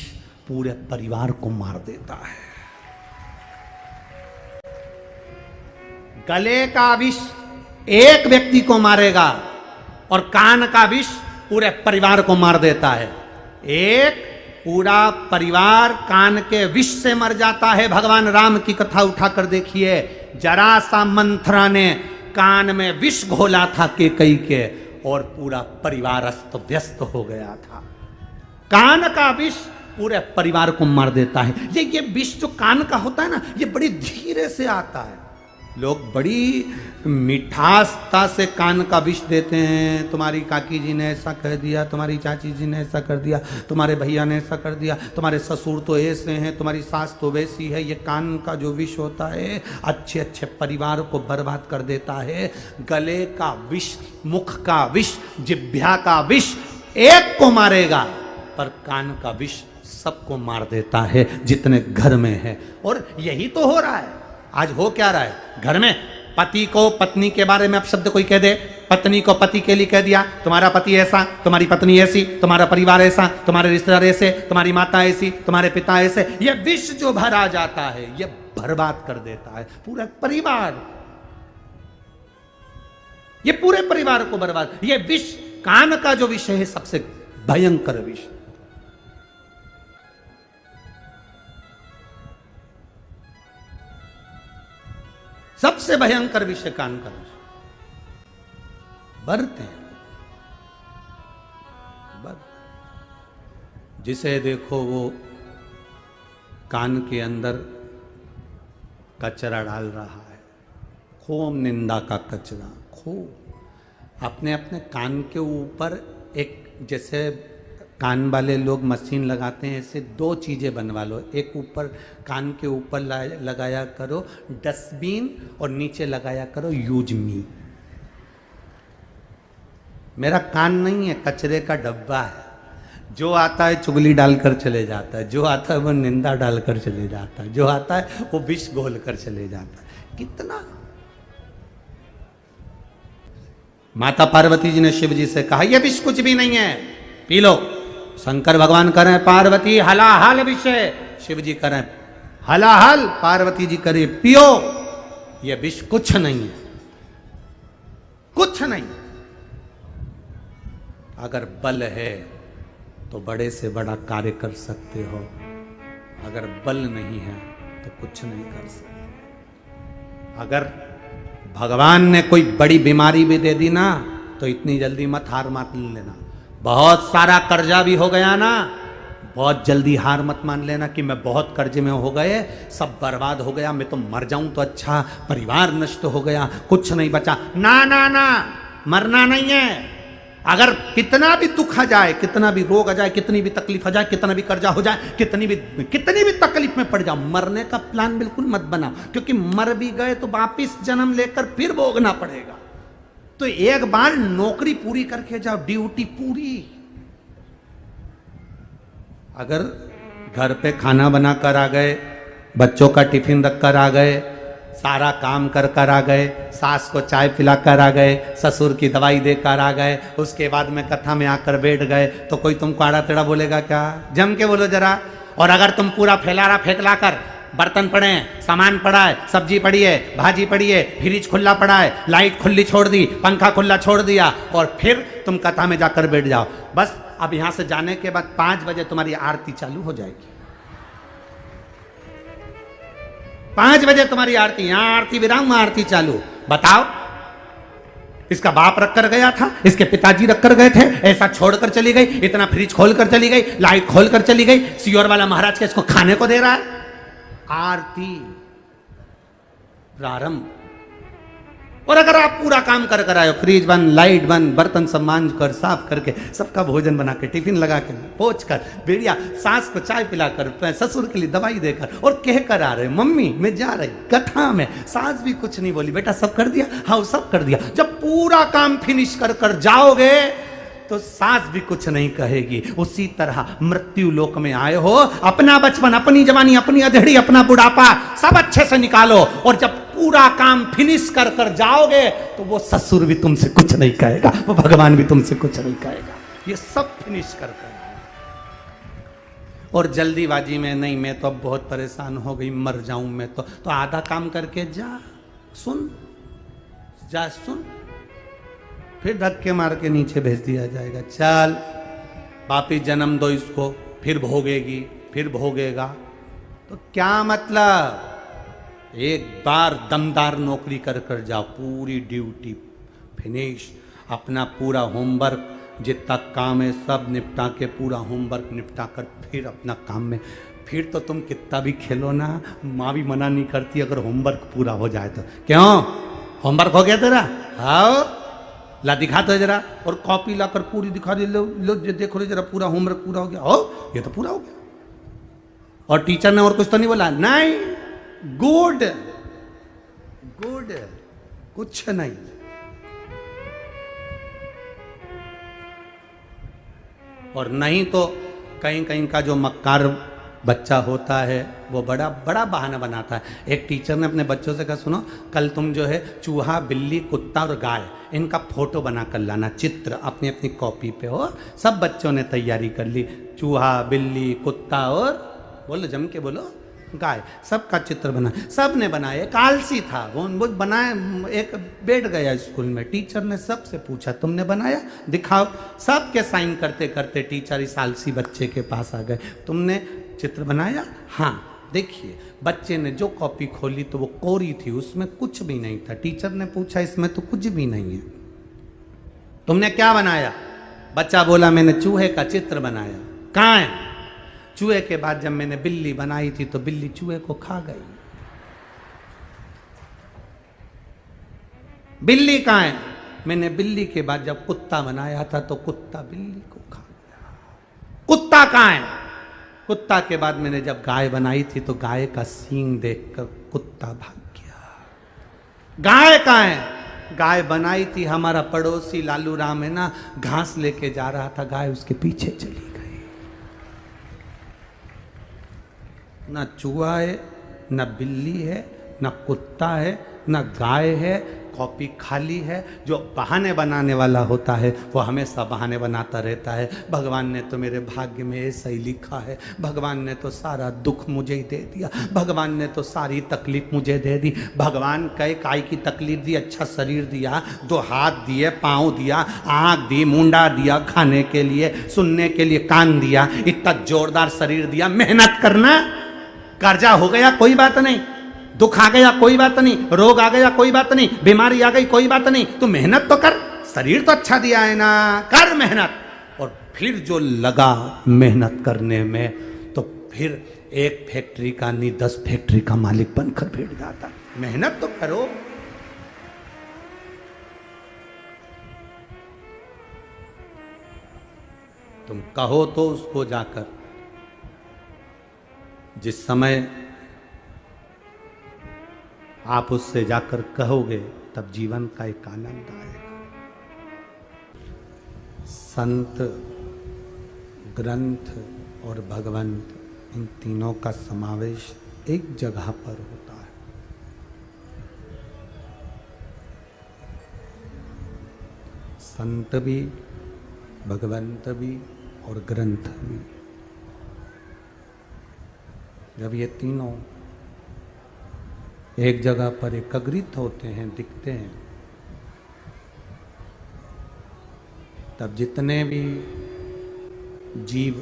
A: पूरे परिवार को मार देता है। गले का विष एक व्यक्ति को मारेगा और कान का विष पूरे परिवार को मार देता है। एक पूरा परिवार कान के विष से मर जाता है। भगवान राम की कथा उठाकर देखिए, जरा सा मंथरा ने कान में विष घोला था केकई के और पूरा परिवार अस्त व्यस्त हो गया था। कान का विष पूरे परिवार को मार देता है। ये विष जो कान का होता है ना, ये बड़ी धीरे से आता है। लोग बड़ी मिठासता से कान का विष देते हैं, तुम्हारी काकी जी ने ऐसा कह दिया, तुम्हारी चाची जी ने ऐसा कर दिया, तुम्हारे भैया ने ऐसा कर दिया, तुम्हारे ससुर तो ऐसे हैं, तुम्हारी सास तो वैसी है। ये कान का जो विष होता है अच्छे अच्छे परिवार को बर्बाद कर देता है। गले का विष, मुख का विष, जिह्वा का विष एक को मारेगा, पर कान का विष सबको मार देता है जितने घर में है। और यही तो हो रहा है। आज हो क्या रहा है? घर में पति को पत्नी के बारे में अब शब्द कोई कह दे, पत्नी को पति के लिए कह दिया तुम्हारा पति ऐसा, तुम्हारी पत्नी ऐसी, तुम्हारा परिवार ऐसा, तुम्हारे रिश्तेदार ऐसे, तुम्हारी माता ऐसी, तुम्हारे पिता ऐसे। ये विष जो भरा जाता है ये बर्बाद कर देता है पूरा परिवार, ये पूरे परिवार को बर्बाद। ये विष कान का जो विषय है सबसे भयंकर विष। सबसे भयंकर विषय कान का विषय। बरते हैं, जिसे देखो वो कान के अंदर कचरा डाल रहा है, खूब निंदा का कचरा, खूब अपने अपने कान के ऊपर एक, जैसे कान वाले लोग मशीन लगाते हैं, ऐसे दो चीज़ें बनवा लो। एक ऊपर कान के ऊपर लगाया करो डस्टबिन और नीचे लगाया करो यूज मी। मेरा कान नहीं है, कचरे का डब्बा है। जो आता है चुगली डालकर चले जाता है, जो आता है वो निंदा डालकर चले जाता है, जो आता है वो विष घोल कर चले जाता है। कितना। माता पार्वती जी ने शिव जी से कहा यह विष कुछ भी नहीं है, पी लो। शंकर भगवान कह रहे हैं पार्वती हलाहल विषय, शिव जी कह रहे हैं हलाहल, पार्वती जी करे पियो, यह विष कुछ नहीं है, कुछ नहीं। अगर बल है तो बड़े से बड़ा कार्य कर सकते हो, अगर बल नहीं है तो कुछ नहीं कर सकते। अगर भगवान ने कोई बड़ी बीमारी भी दे दी ना तो इतनी जल्दी मत हार मत लेना। बहुत सारा कर्जा भी हो गया ना, बहुत जल्दी हार मत मान लेना कि मैं बहुत कर्जे में हो गए, सब बर्बाद हो गया, मैं तो मर जाऊं तो अच्छा, परिवार नष्ट हो गया, कुछ नहीं बचा। ना ना ना, मरना नहीं है। अगर कितना भी दुख आ जाए, कितना भी रोग आ जाए, कितनी भी तकलीफ आ जाए, कितना भी कर्जा हो जाए, कितनी भी तकलीफ में पड़ जाओ, मरने का प्लान बिल्कुल मत बना, क्योंकि मर भी गए तो वापिस जन्म लेकर फिर भोगना पड़ेगा। तो एक बार नौकरी पूरी करके जाओ, ड्यूटी पूरी। अगर घर पे खाना बनाकर आ गए, बच्चों का टिफिन रख कर आ गए, सारा काम कर कर आ गए, सास को चाय पिलाकर आ गए, ससुर की दवाई देकर आ गए, उसके बाद में कथा में आकर बैठ गए, तो कोई तुमको आड़ा टेढ़ा बोलेगा क्या? जम के बोलो जरा। और अगर तुम पूरा फैलारा फेंकला कर, बर्तन पड़े हैं, सामान पड़ा है, सब्जी पड़ी है, भाजी पड़ी है, फ्रिज खुला पड़ा है, लाइट खुली छोड़ दी, पंखा खुला छोड़ दिया, और फिर तुम कथा में जाकर बैठ जाओ, बस अब यहां से जाने के बाद 5 बजे तुम्हारी आरती चालू हो जाएगी। 5 बजे तुम्हारी आरती, यहां आरती विराम, आरती चालू। बताओ, इसका बाप रख कर गया था, इसके पिताजी रख कर गए थे, ऐसा छोड़कर चली गई, इतना फ्रिज खोल कर चली गई, लाइट खोल कर चली गई, सियोर वाला महाराज के इसको खाने को दे रहा है। आरती प्रारंभ। और अगर आप पूरा काम कर कर आए, फ्रिज बंद, लाइट बंद, बर्तन सब मांझ कर, साफ करके, सबका भोजन बना के, टिफिन लगा के, पोंछ कर, बेड़िया, सास को चाय पिलाकर, ससुर के लिए दवाई देकर, और कह कर आ रहे, मम्मी मैं जा रही कथा में, सास भी कुछ नहीं बोली, बेटा सब कर दिया, हाँ सब कर दिया। जब पूरा काम फिनिश कर कर जाओगे तो सास भी कुछ नहीं कहेगी। उसी तरह मृत्यु लोक में आए हो, अपना बचपन, अपनी जवानी, अपनी अधेड़ी, अपना बुढ़ापा सब अच्छे से निकालो, और जब पूरा काम फिनिश कर कर जाओगे तो वो ससुर भी तुमसे कुछ नहीं कहेगा, वो भगवान भी तुमसे कुछ नहीं कहेगा। ये सब फिनिश कर कर। और जल्दीबाजी में नहीं, मैं तो अब बहुत परेशान हो गई, मर जाऊं मैं तो आधा काम करके जा, सुन, फिर धक्के मार के नीचे भेज दिया जाएगा। चल वापिस जन्म दो इसको, फिर भोगेगी, फिर भोगेगा। तो क्या मतलब? एक बार दमदार नौकरी कर कर जाओ, पूरी ड्यूटी फिनिश, अपना पूरा होमवर्क जितना काम है सब निपटा के, पूरा होमवर्क निपटा कर फिर अपना काम में। फिर तो तुम कितना भी खेलो ना, माँ भी मना नहीं करती अगर होमवर्क पूरा हो जाए तो। क्यों? होमवर्क हो गया तेरा? हाँ, ला दिखा दो जरा, और कॉपी लाकर पूरी दिखा दे, लो देखो जरा, पूरा होमवर्क पूरा हो गया। हो, ये तो पूरा हो गया। और टीचर ने और कुछ तो नहीं बोला? नहीं, गुड गुड, कुछ नहीं। और नहीं तो कहीं कहीं का जो मक्कार बच्चा होता है वो बड़ा बड़ा बहाना बनाता है। एक टीचर ने अपने बच्चों से कहा, सुनो कल तुम जो है चूहा, बिल्ली, कुत्ता और गाय, इनका फोटो बना कर लाना, चित्र अपनी अपनी कॉपी पे हो। सब बच्चों ने तैयारी कर ली, चूहा, बिल्ली, कुत्ता और बोलो, जम के बोलो, गाय, सबका चित्र बना। सब ने बनाया। एक आलसी था, वो बनाया, एक बैठ गया स्कूल में। टीचर ने सबसे पूछा, तुमने बनाया? दिखाओ। सबके साइन करते करते टीचर इस आलसी बच्चे के पास आ गए, तुमने चित्र बनाया? हाँ। देखिए, बच्चे ने जो कॉपी खोली तो वो कोरी थी, उसमें कुछ भी नहीं था। टीचर ने पूछा, इसमें तो कुछ भी नहीं है, तुमने क्या बनाया? बच्चा बोला, मैंने चूहे का चित्र बनाया। कहाँ है? चूहे के बाद जब मैंने बिल्ली बनाई थी तो बिल्ली चूहे को खा गई। बिल्ली कहाँ है? मैंने बिल्ली के बाद जब कुत्ता बनाया था तो कुत्ता बिल्ली को खा गया। कुत्ता कहाँ है? कुत्ता के बाद मैंने जब गाय बनाई थी तो गाय का सींग देखकर कुत्ता भाग गया। गाय कहाँ है? गाय बनाई थी, हमारा पड़ोसी लालू राम है ना, घास लेके जा रहा था, गाय उसके पीछे चली गई। ना चूहा है, ना बिल्ली है, ना कुत्ता है, ना गाय है, कॉपी खाली है। जो बहाने बनाने वाला होता है वो हमेशा बहाने बनाता रहता है। भगवान ने तो मेरे भाग्य में ऐसा ही लिखा है, भगवान ने तो सारा दुख मुझे ही दे दिया, भगवान ने तो सारी तकलीफ मुझे दे दी। भगवान कई काय की तकलीफ दी? अच्छा शरीर दिया, 2 हाथ दिए, पाँव दिया, आँख दी, मुंडा दिया, खाने के लिए, सुनने के लिए कान दिया, इतना जोरदार शरीर दिया। मेहनत करना, कर्जा हो गया कोई बात नहीं, दुख आ गया कोई बात नहीं, रोग आ गया कोई बात नहीं, बीमारी आ गई कोई बात नहीं, तू मेहनत तो कर, शरीर तो अच्छा दिया है ना, कर मेहनत। और फिर जो लगा मेहनत करने में, तो फिर एक फैक्ट्री का नहीं 10 फैक्ट्री का मालिक बनकर बैठ जाता। मेहनत तो करो। तुम कहो तो उसको जाकर, जिस समय आप उससे जाकर कहोगे तब जीवन का एक आनंद आएगा। संत, ग्रंथ और भगवंत, इन तीनों का समावेश एक जगह पर होता है। संत भी, भगवंत भी और ग्रंथ भी। जब ये तीनों एक जगह पर एकत्रित होते हैं, दिखते हैं, तब जितने भी जीव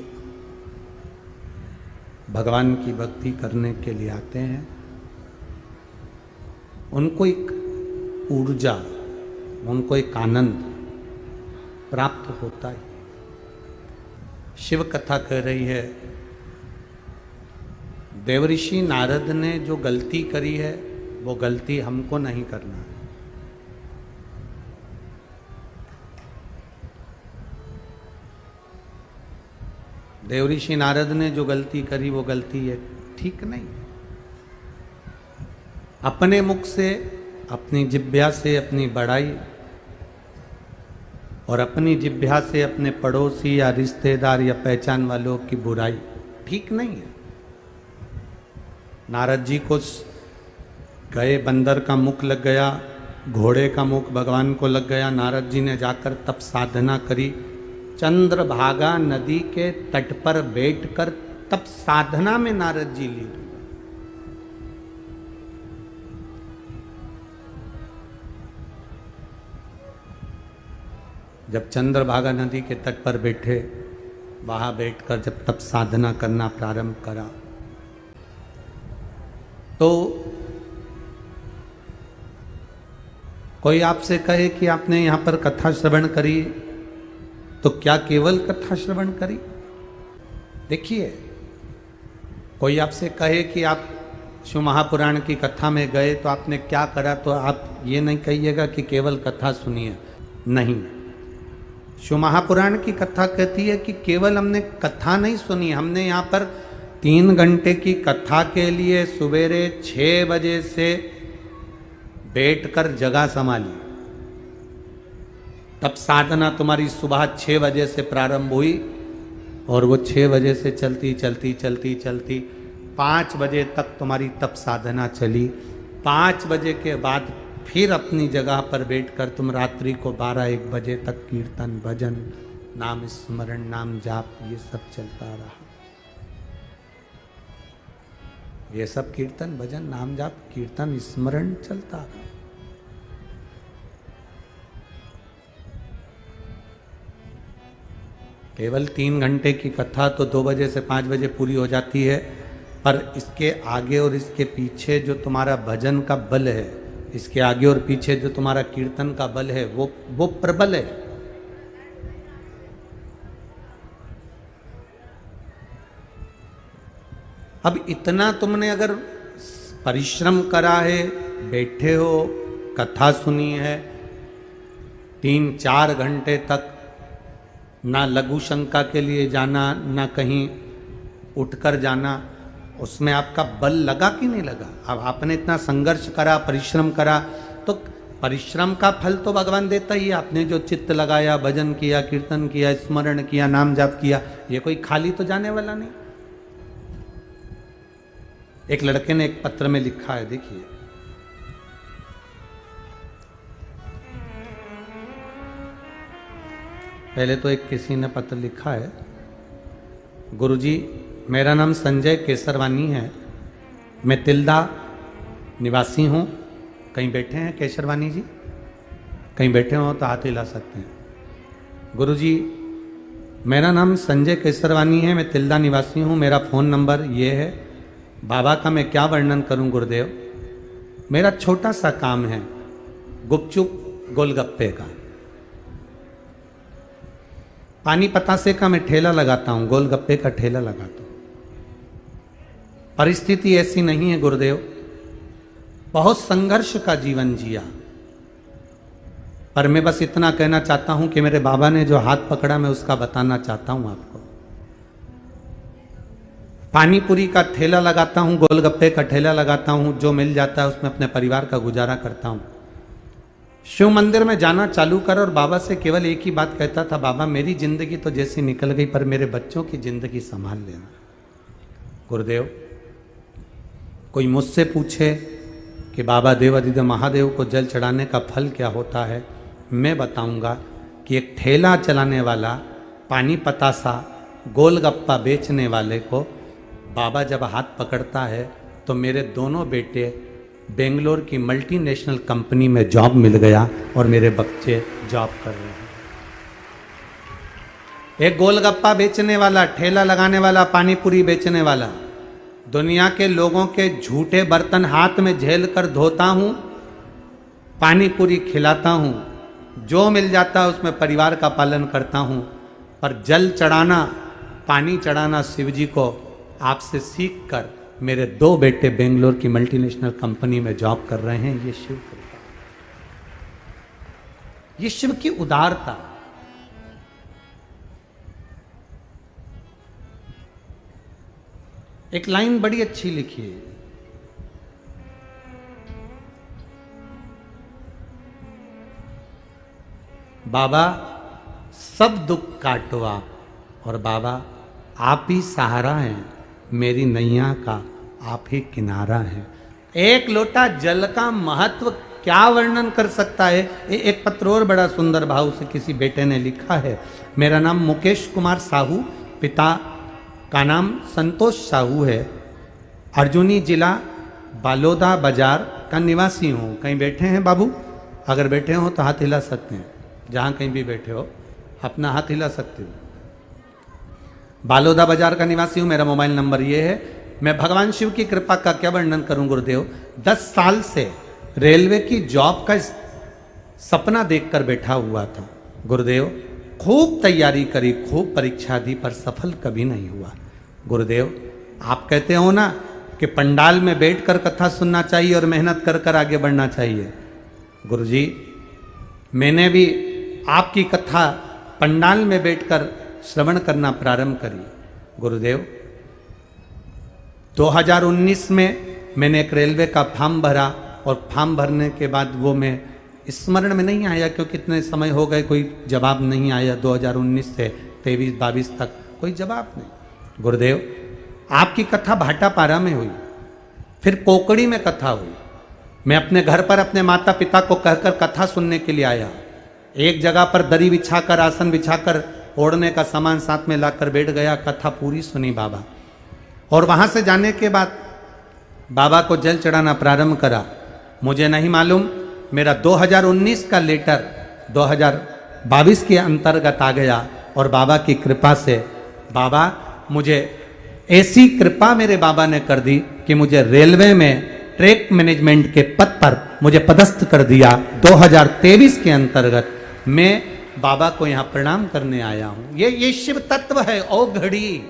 A: भगवान की भक्ति करने के लिए आते हैं, उनको एक ऊर्जा, उनको एक आनंद प्राप्त होता है। शिव कथा कह रही है, देवऋषि नारद ने जो गलती करी है वो गलती हमको नहीं करना है। देवऋषि नारद ने जो गलती करी वो गलती है ठीक नहीं। अपने मुख से, अपनी जिह्वा से अपनी बड़ाई और अपनी जिह्वा से अपने पड़ोसी या रिश्तेदार या पहचान वालों की बुराई ठीक नहीं है। नारद जी को गए, बंदर का मुख लग गया, घोड़े का मुख भगवान को लग गया। नारद जी ने जाकर तप साधना करी, चंद्रभागा नदी के तट पर बैठकर तप साधना में नारद जी लीन। जब चंद्रभागा नदी के तट पर बैठे, वहां बैठकर जब तप साधना करना प्रारंभ करा, तो कोई आपसे कहे कि आपने यहां पर कथा श्रवण करी, तो क्या केवल कथा श्रवण करी? देखिए, कोई आपसे कहे कि आप शिव महापुराण की कथा में गए तो आपने क्या करा, तो आप ये नहीं कहिएगा कि केवल कथा सुनिए। नहीं, शिव महापुराण की कथा कहती है कि केवल हमने कथा नहीं सुनी, हमने यहाँ पर 3 घंटे की कथा के लिए सवेरे 6 बजे से बैठकर जगह संभाली। तब साधना तुम्हारी सुबह 6 बजे से प्रारंभ हुई और वो 6 बजे से चलती चलती चलती चलती 5 बजे तक तुम्हारी तप साधना चली। 5 बजे के बाद फिर अपनी जगह पर बैठकर तुम रात्रि को 12-1 बजे तक कीर्तन, भजन, नाम स्मरण, नाम जाप, ये सब चलता रहा। ये सब कीर्तन, भजन, नाम जाप, कीर्तन, स्मरण चलता रहा। केवल 3 घंटे की कथा तो 2 बजे से 5 बजे पूरी हो जाती है, पर इसके आगे और इसके पीछे जो तुम्हारा भजन का बल है, इसके आगे और पीछे जो तुम्हारा कीर्तन का बल है, वो प्रबल है। अब इतना तुमने अगर परिश्रम करा है, बैठे हो, कथा सुनी है 3-4 घंटे तक, ना लघु शंका के लिए जाना, ना कहीं उठकर जाना, उसमें आपका बल लगा कि नहीं लगा? अब आपने इतना संघर्ष करा, परिश्रम करा, तो परिश्रम का फल तो भगवान देता ही है। आपने जो चित्त लगाया, भजन किया, कीर्तन किया, स्मरण किया, नाम जाप किया, ये कोई खाली तो जाने वाला नहीं। एक लड़के ने एक पत्र में लिखा है, देखिए, पहले तो एक किसी ने पत्र लिखा है, गुरुजी मेरा नाम संजय केसरवानी है, मैं तिल्दा निवासी हूँ। कहीं बैठे हैं केसरवानी जी? कहीं बैठे हो तो हाथ हिला सकते हैं। गुरुजी मेरा नाम संजय केसरवानी है, मैं तिल्दा निवासी हूँ, मेरा फ़ोन नंबर ये है। बाबा का मैं क्या वर्णन करूँ गुरुदेव, मेरा छोटा सा काम है गुपचुप गोलगप्पे का। पानी पतासे का मैं ठेला लगाता हूं, गोलगप्पे का ठेला लगाता हूं। परिस्थिति ऐसी नहीं है गुरुदेव, बहुत संघर्ष का जीवन जिया, पर मैं बस इतना कहना चाहता हूं कि मेरे बाबा ने जो हाथ पकड़ा मैं उसका बताना चाहता हूं आपको। पानी पूरी का ठेला लगाता हूं, गोलगप्पे का ठेला लगाता हूं, जो मिल जाता है उसमें अपने परिवार का गुजारा करता हूं। शिव मंदिर में जाना चालू कर और बाबा से केवल एक ही बात कहता था, बाबा मेरी जिंदगी तो जैसी निकल गई पर मेरे बच्चों की जिंदगी संभाल लेना। गुरुदेव, कोई मुझसे पूछे कि बाबा देवादिदेव महादेव को जल चढ़ाने का फल क्या होता है, मैं बताऊंगा कि एक ठेला चलाने वाला, पानी पतासा, गोलगप्पा बेचने वाले को बाबा जब हाथ पकड़ता है तो मेरे दोनों बेटे बेंगलोर की मल्टीनेशनल कंपनी में जॉब मिल गया और मेरे बच्चे जॉब कर रहे हैं। एक गोलगप्पा बेचने वाला, ठेला लगाने वाला, पानी पूरी बेचने वाला, दुनिया के लोगों के झूठे बर्तन हाथ में झेल कर धोता हूं, पानी पूरी खिलाता हूं, जो मिल जाता है उसमें परिवार का पालन करता हूं, पर जल चढ़ाना, पानी चढ़ाना शिव जी को आपसे सीख कर मेरे 2 बेटे बेंगलोर की मल्टीनेशनल कंपनी में जॉब कर रहे हैं। ये शिव कृपा, ये शिव की उदारता। एक लाइन बड़ी अच्छी लिखी है, बाबा सब दुख काटवा और बाबा आप ही सहारा हैं, मेरी नैया का आप ही किनारा है। एक लोटा जल का महत्व क्या वर्णन कर सकता है। एक पत्र और बड़ा सुंदर भाव से किसी बेटे ने लिखा है, मेरा नाम मुकेश कुमार साहू, पिता का नाम संतोष साहू है, अर्जुनी जिला बालोदा बाजार का निवासी हूँ। कहीं बैठे हैं बाबू? अगर बैठे हो तो हाथ हिला सकते हैं, जहाँ कहीं भी बैठे हो अपना हाथ हिला सकते हो। बालोदा बाजार का निवासी हूँ, मेरा मोबाइल नंबर ये है। मैं भगवान शिव की कृपा का क्या वर्णन करूं गुरुदेव। 10 साल से रेलवे की जॉब का सपना देखकर बैठा हुआ था गुरुदेव। खूब तैयारी करी, खूब परीक्षा दी, पर सफल कभी नहीं हुआ। गुरुदेव, आप कहते हो ना कि पंडाल में बैठकर कथा सुनना चाहिए और मेहनत कर कर आगे बढ़ना चाहिए। गुरुजी, मैंने भी आपकी कथा पंडाल में बैठकर श्रवण करना प्रारंभ करी। गुरुदेव, 2019 में मैंने एक रेलवे का फॉर्म भरा और फॉर्म भरने के बाद वो मैं स्मरण में नहीं आया क्योंकि इतने समय हो गए, कोई जवाब नहीं आया। 2019 से 23-22 तक कोई जवाब नहीं। गुरुदेव, आपकी कथा भाटापारा में हुई, फिर कोकड़ी में कथा हुई। मैं अपने घर पर अपने माता पिता को कहकर कथा सुनने के लिए आया। एक जगह पर दरी बिछाकर, आसन बिछाकर, ओढ़ने का सामान साथ में लाकर बैठ गया, कथा पूरी सुनी बाबा। और वहां से जाने के बाद बाबा को जल चढ़ाना प्रारंभ करा। मुझे नहीं मालूम, मेरा 2019 का लेटर 2022 के अंतर्गत आ गया और बाबा की कृपा से, बाबा मुझे ऐसी कृपा मेरे बाबा ने कर दी कि मुझे रेलवे में ट्रैक मैनेजमेंट के पद पर मुझे पदस्थ कर दिया। 2023 के अंतर्गत मैं बाबा को यहां प्रणाम करने आया हूं। ये शिव तत्व है। ओ घड़ी,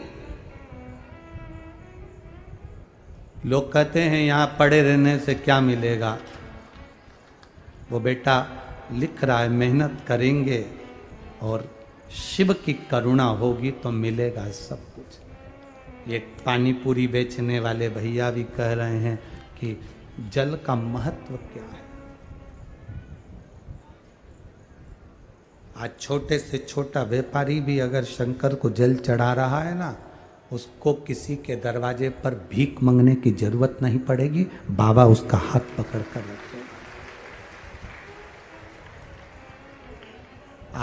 A: लोग कहते हैं यहां पड़े रहने से क्या मिलेगा। वो बेटा लिख रहा है, मेहनत करेंगे और शिव की करुणा होगी तो मिलेगा सब कुछ। ये पानी पूरी बेचने वाले भैया भी कह रहे हैं कि जल का महत्व क्या है। आज छोटे से छोटा व्यापारी भी अगर शंकर को जल चढ़ा रहा है ना, उसको किसी के दरवाजे पर भीख मांगने की जरूरत नहीं पड़ेगी, बाबा उसका हाथ पकड़ कर रखेगा।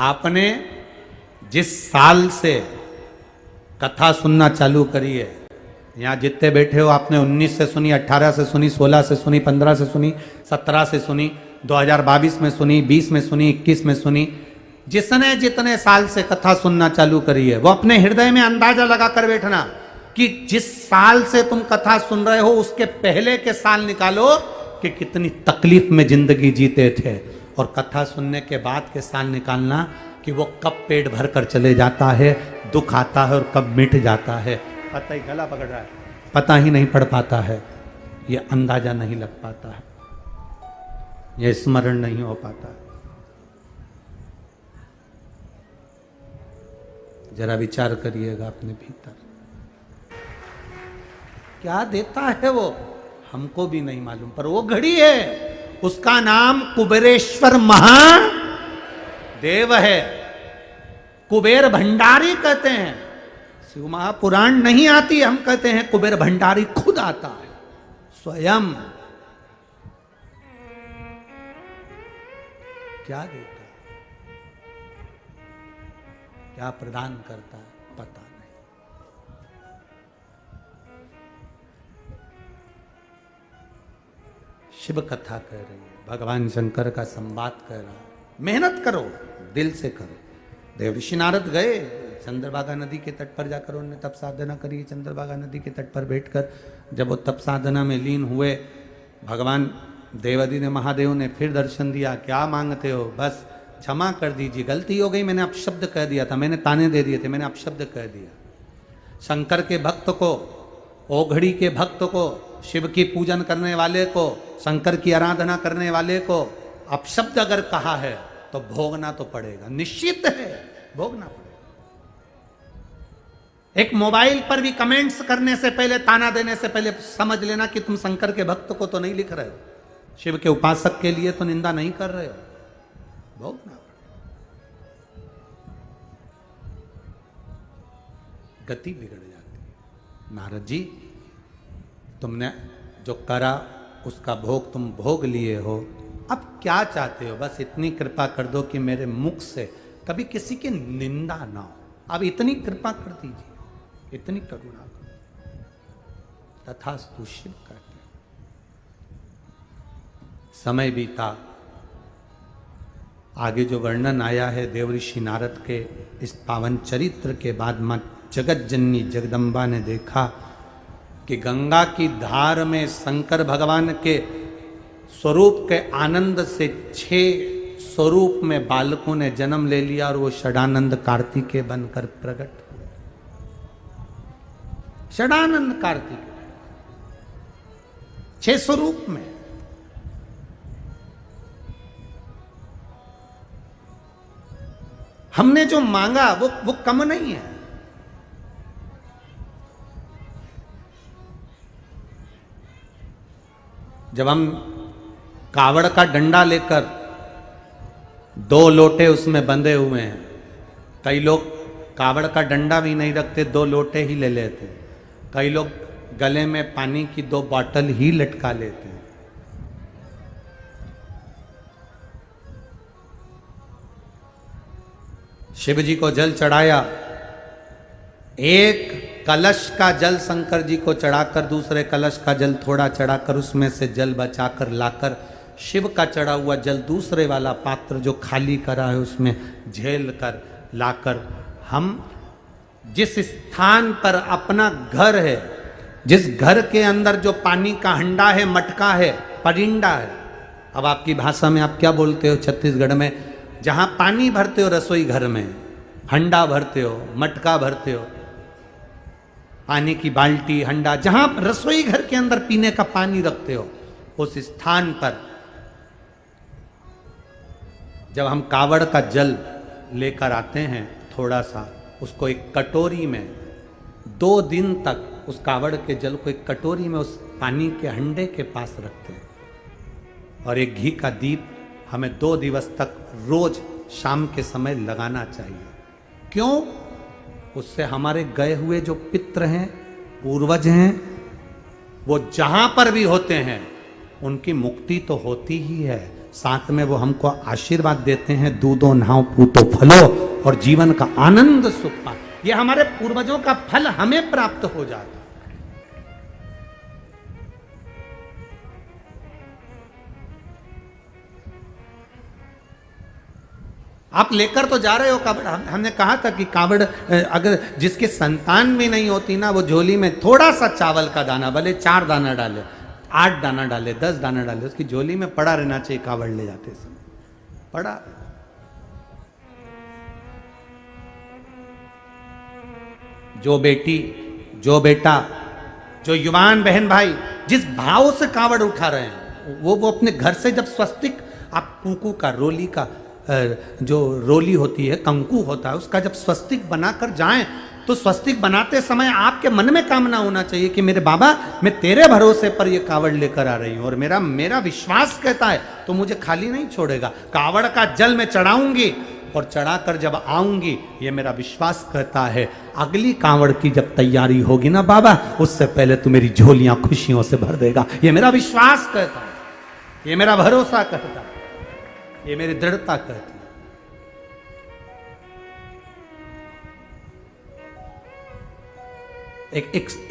A: आपने जिस साल से कथा सुनना चालू करी है, यहाँ जितने बैठे हो आपने 19 से सुनी, 18 से सुनी, 16 से सुनी, 15 से सुनी, 17 से सुनी, 2022 में सुनी, 20 में सुनी, 21 में सुनी। जिसने जितने साल से कथा सुनना चालू करी है वो अपने हृदय में अंदाजा लगा कर बैठना कि जिस साल से तुम कथा सुन रहे हो उसके पहले के साल निकालो कि कितनी तकलीफ में जिंदगी जीते थे, और कथा सुनने के बाद के साल निकालना कि वो कब पेट भर कर चले जाता है, दुख आता है और कब मिट जाता है, पता ही, गला पकड़ रहा है, पता ही नहीं पड़ पाता है, ये अंदाजा नहीं लग पाता है, ये स्मरण नहीं हो पाता है। जरा विचार करिएगा अपने भीतर, क्या देता है वो हमको भी नहीं मालूम, पर वो घड़ी है, उसका नाम कुबेरेश्वर महादेव है, कुबेर भंडारी कहते हैं। शिव महापुराण नहीं आती, हम कहते हैं कुबेर भंडारी खुद आता है स्वयं। क्या देता है, क्या प्रदान करता है, पता नहीं। शिव कथा कह रही है, भगवान शंकर का संवाद कह रहा है, मेहनत करो, दिल से करो। देवऋषि नारद गए चंद्रभागा नदी के तट पर जाकर, उन्होंने तप साधना करी। चंद्रभागा नदी के तट पर बैठकर जब वो तप साधना में लीन हुए, भगवान देवादि ने, महादेव ने फिर दर्शन दिया। क्या मांगते हो? बस क्षमा कर दीजिए, गलती हो गई, मैंने अपशब्द कह दिया था, मैंने ताने दे दिए थे, मैंने अपशब्द कह दिया। शंकर के भक्त को, ओघड़ी के भक्त को, शिव की पूजन करने वाले को, शंकर की आराधना करने वाले को अपशब्द अगर कहा है तो भोगना तो पड़ेगा, निश्चित है भोगना पड़ेगा। एक मोबाइल पर भी कमेंट्स करने से पहले, ताना देने से पहले समझ लेना कि तुम शंकर के भक्त को तो नहीं लिख रहे हो, शिव के उपासक के लिए तो निंदा नहीं कर रहे हो, भोगना पड़ेगा। गति बिगड़ जाती है। नारद जी, तुमने जो करा उसका भोग तुम भोग लिए हो, अब क्या चाहते हो? बस इतनी कृपा कर दो कि मेरे मुख से कभी किसी की निंदा ना हो, अब इतनी कृपा कर दीजिए, इतनी करुणा करो। तथास्तु शिव कहते हैं। समय बीता, आगे जो वर्णन आया है देवऋषि नारद के इस पावन चरित्र के बाद, मां जगत जननी जगदम्बा ने देखा कि गंगा की धार में शंकर भगवान के स्वरूप के आनंद से 6 स्वरूप में बालकों ने जन्म ले लिया, और वो षडानंद कार्तिकेय बनकर प्रकट हुए। षडानंद कार्तिकेय 6 स्वरूप में। हमने जो मांगा वो कम नहीं है। जब हम कावड़ का डंडा लेकर 2 लोटे उसमें बंधे हुए हैं, कई लोग कावड़ का डंडा भी नहीं रखते, 2 लोटे ही ले लेते हैं, कई लोग गले में पानी की 2 बॉटल ही लटका लेते हैं। शिव जी को जल चढ़ाया, एक कलश का जल शंकर जी को चढ़ाकर, दूसरे कलश का जल थोड़ा चढ़ाकर, उसमें से जल बचाकर लाकर शिव का चढ़ा हुआ जल दूसरे वाला पात्र जो खाली करा है उसमें झेल कर लाकर, हम जिस स्थान पर अपना घर है, जिस घर के अंदर जो पानी का हंडा है, मटका है, परिंडा है, अब आपकी भाषा में आप क्या बोलते हो छत्तीसगढ़ में, जहां पानी भरते हो रसोई घर में, हंडा भरते हो, मटका भरते हो, पानी की बाल्टी, हंडा, जहां रसोई घर के अंदर पीने का पानी रखते हो, उस स्थान पर जब हम कावड़ का जल लेकर आते हैं, थोड़ा सा उसको एक कटोरी में 2 दिन तक उस कावड़ के जल को एक कटोरी में उस पानी के हंडे के पास रखते हैं, और एक घी का दीप हमें 2 दिवस तक रोज शाम के समय लगाना चाहिए। क्यों? उससे हमारे गए हुए जो पित्र हैं, पूर्वज हैं, वो जहां पर भी होते हैं उनकी मुक्ति तो होती ही है, साथ में वो हमको आशीर्वाद देते हैं, दूधो नहाओ पूतो फलो, और जीवन का आनंद सुख पा, ये हमारे पूर्वजों का फल हमें प्राप्त हो जाता है। आप लेकर तो जा रहे हो कावड़, हमने कहा था कि कावड़ अगर जिसके संतान भी नहीं होती ना, वो झोली में थोड़ा सा चावल का दाना, भले 4 दाना डाले, 8 दाना डाले, 10 दाना डाले, उसकी झोली में पड़ा रहना चाहिए कावड़ ले जाते समय, पड़ा। जो बेटी, जो बेटा, जो युवान बहन भाई जिस भाव से कावड़ उठा रहे हैं, वो अपने घर से जब स्वस्तिक, आप कुकू का, रोली का, जो रोली होती है, कंकु होता है, उसका जब स्वस्तिक बनाकर जाएं, तो स्वस्तिक बनाते समय आपके मन में कामना होना चाहिए कि मेरे बाबा, मैं तेरे भरोसे पर ये कावड़ लेकर आ रही हूं और मेरा विश्वास कहता है तो मुझे खाली नहीं छोड़ेगा। कावड़ का जल मैं चढ़ाऊंगी और चढ़ाकर जब आऊंगी, ये मेरा विश्वास कहता है अगली कांवड़ की जब तैयारी होगी ना बाबा, उससे पहले तू मेरी झोलियां खुशियों से भर देगा। ये मेरा विश्वास कहता है, ये मेरा भरोसा कहता है, ये मेरी दृढ़ता कहती है।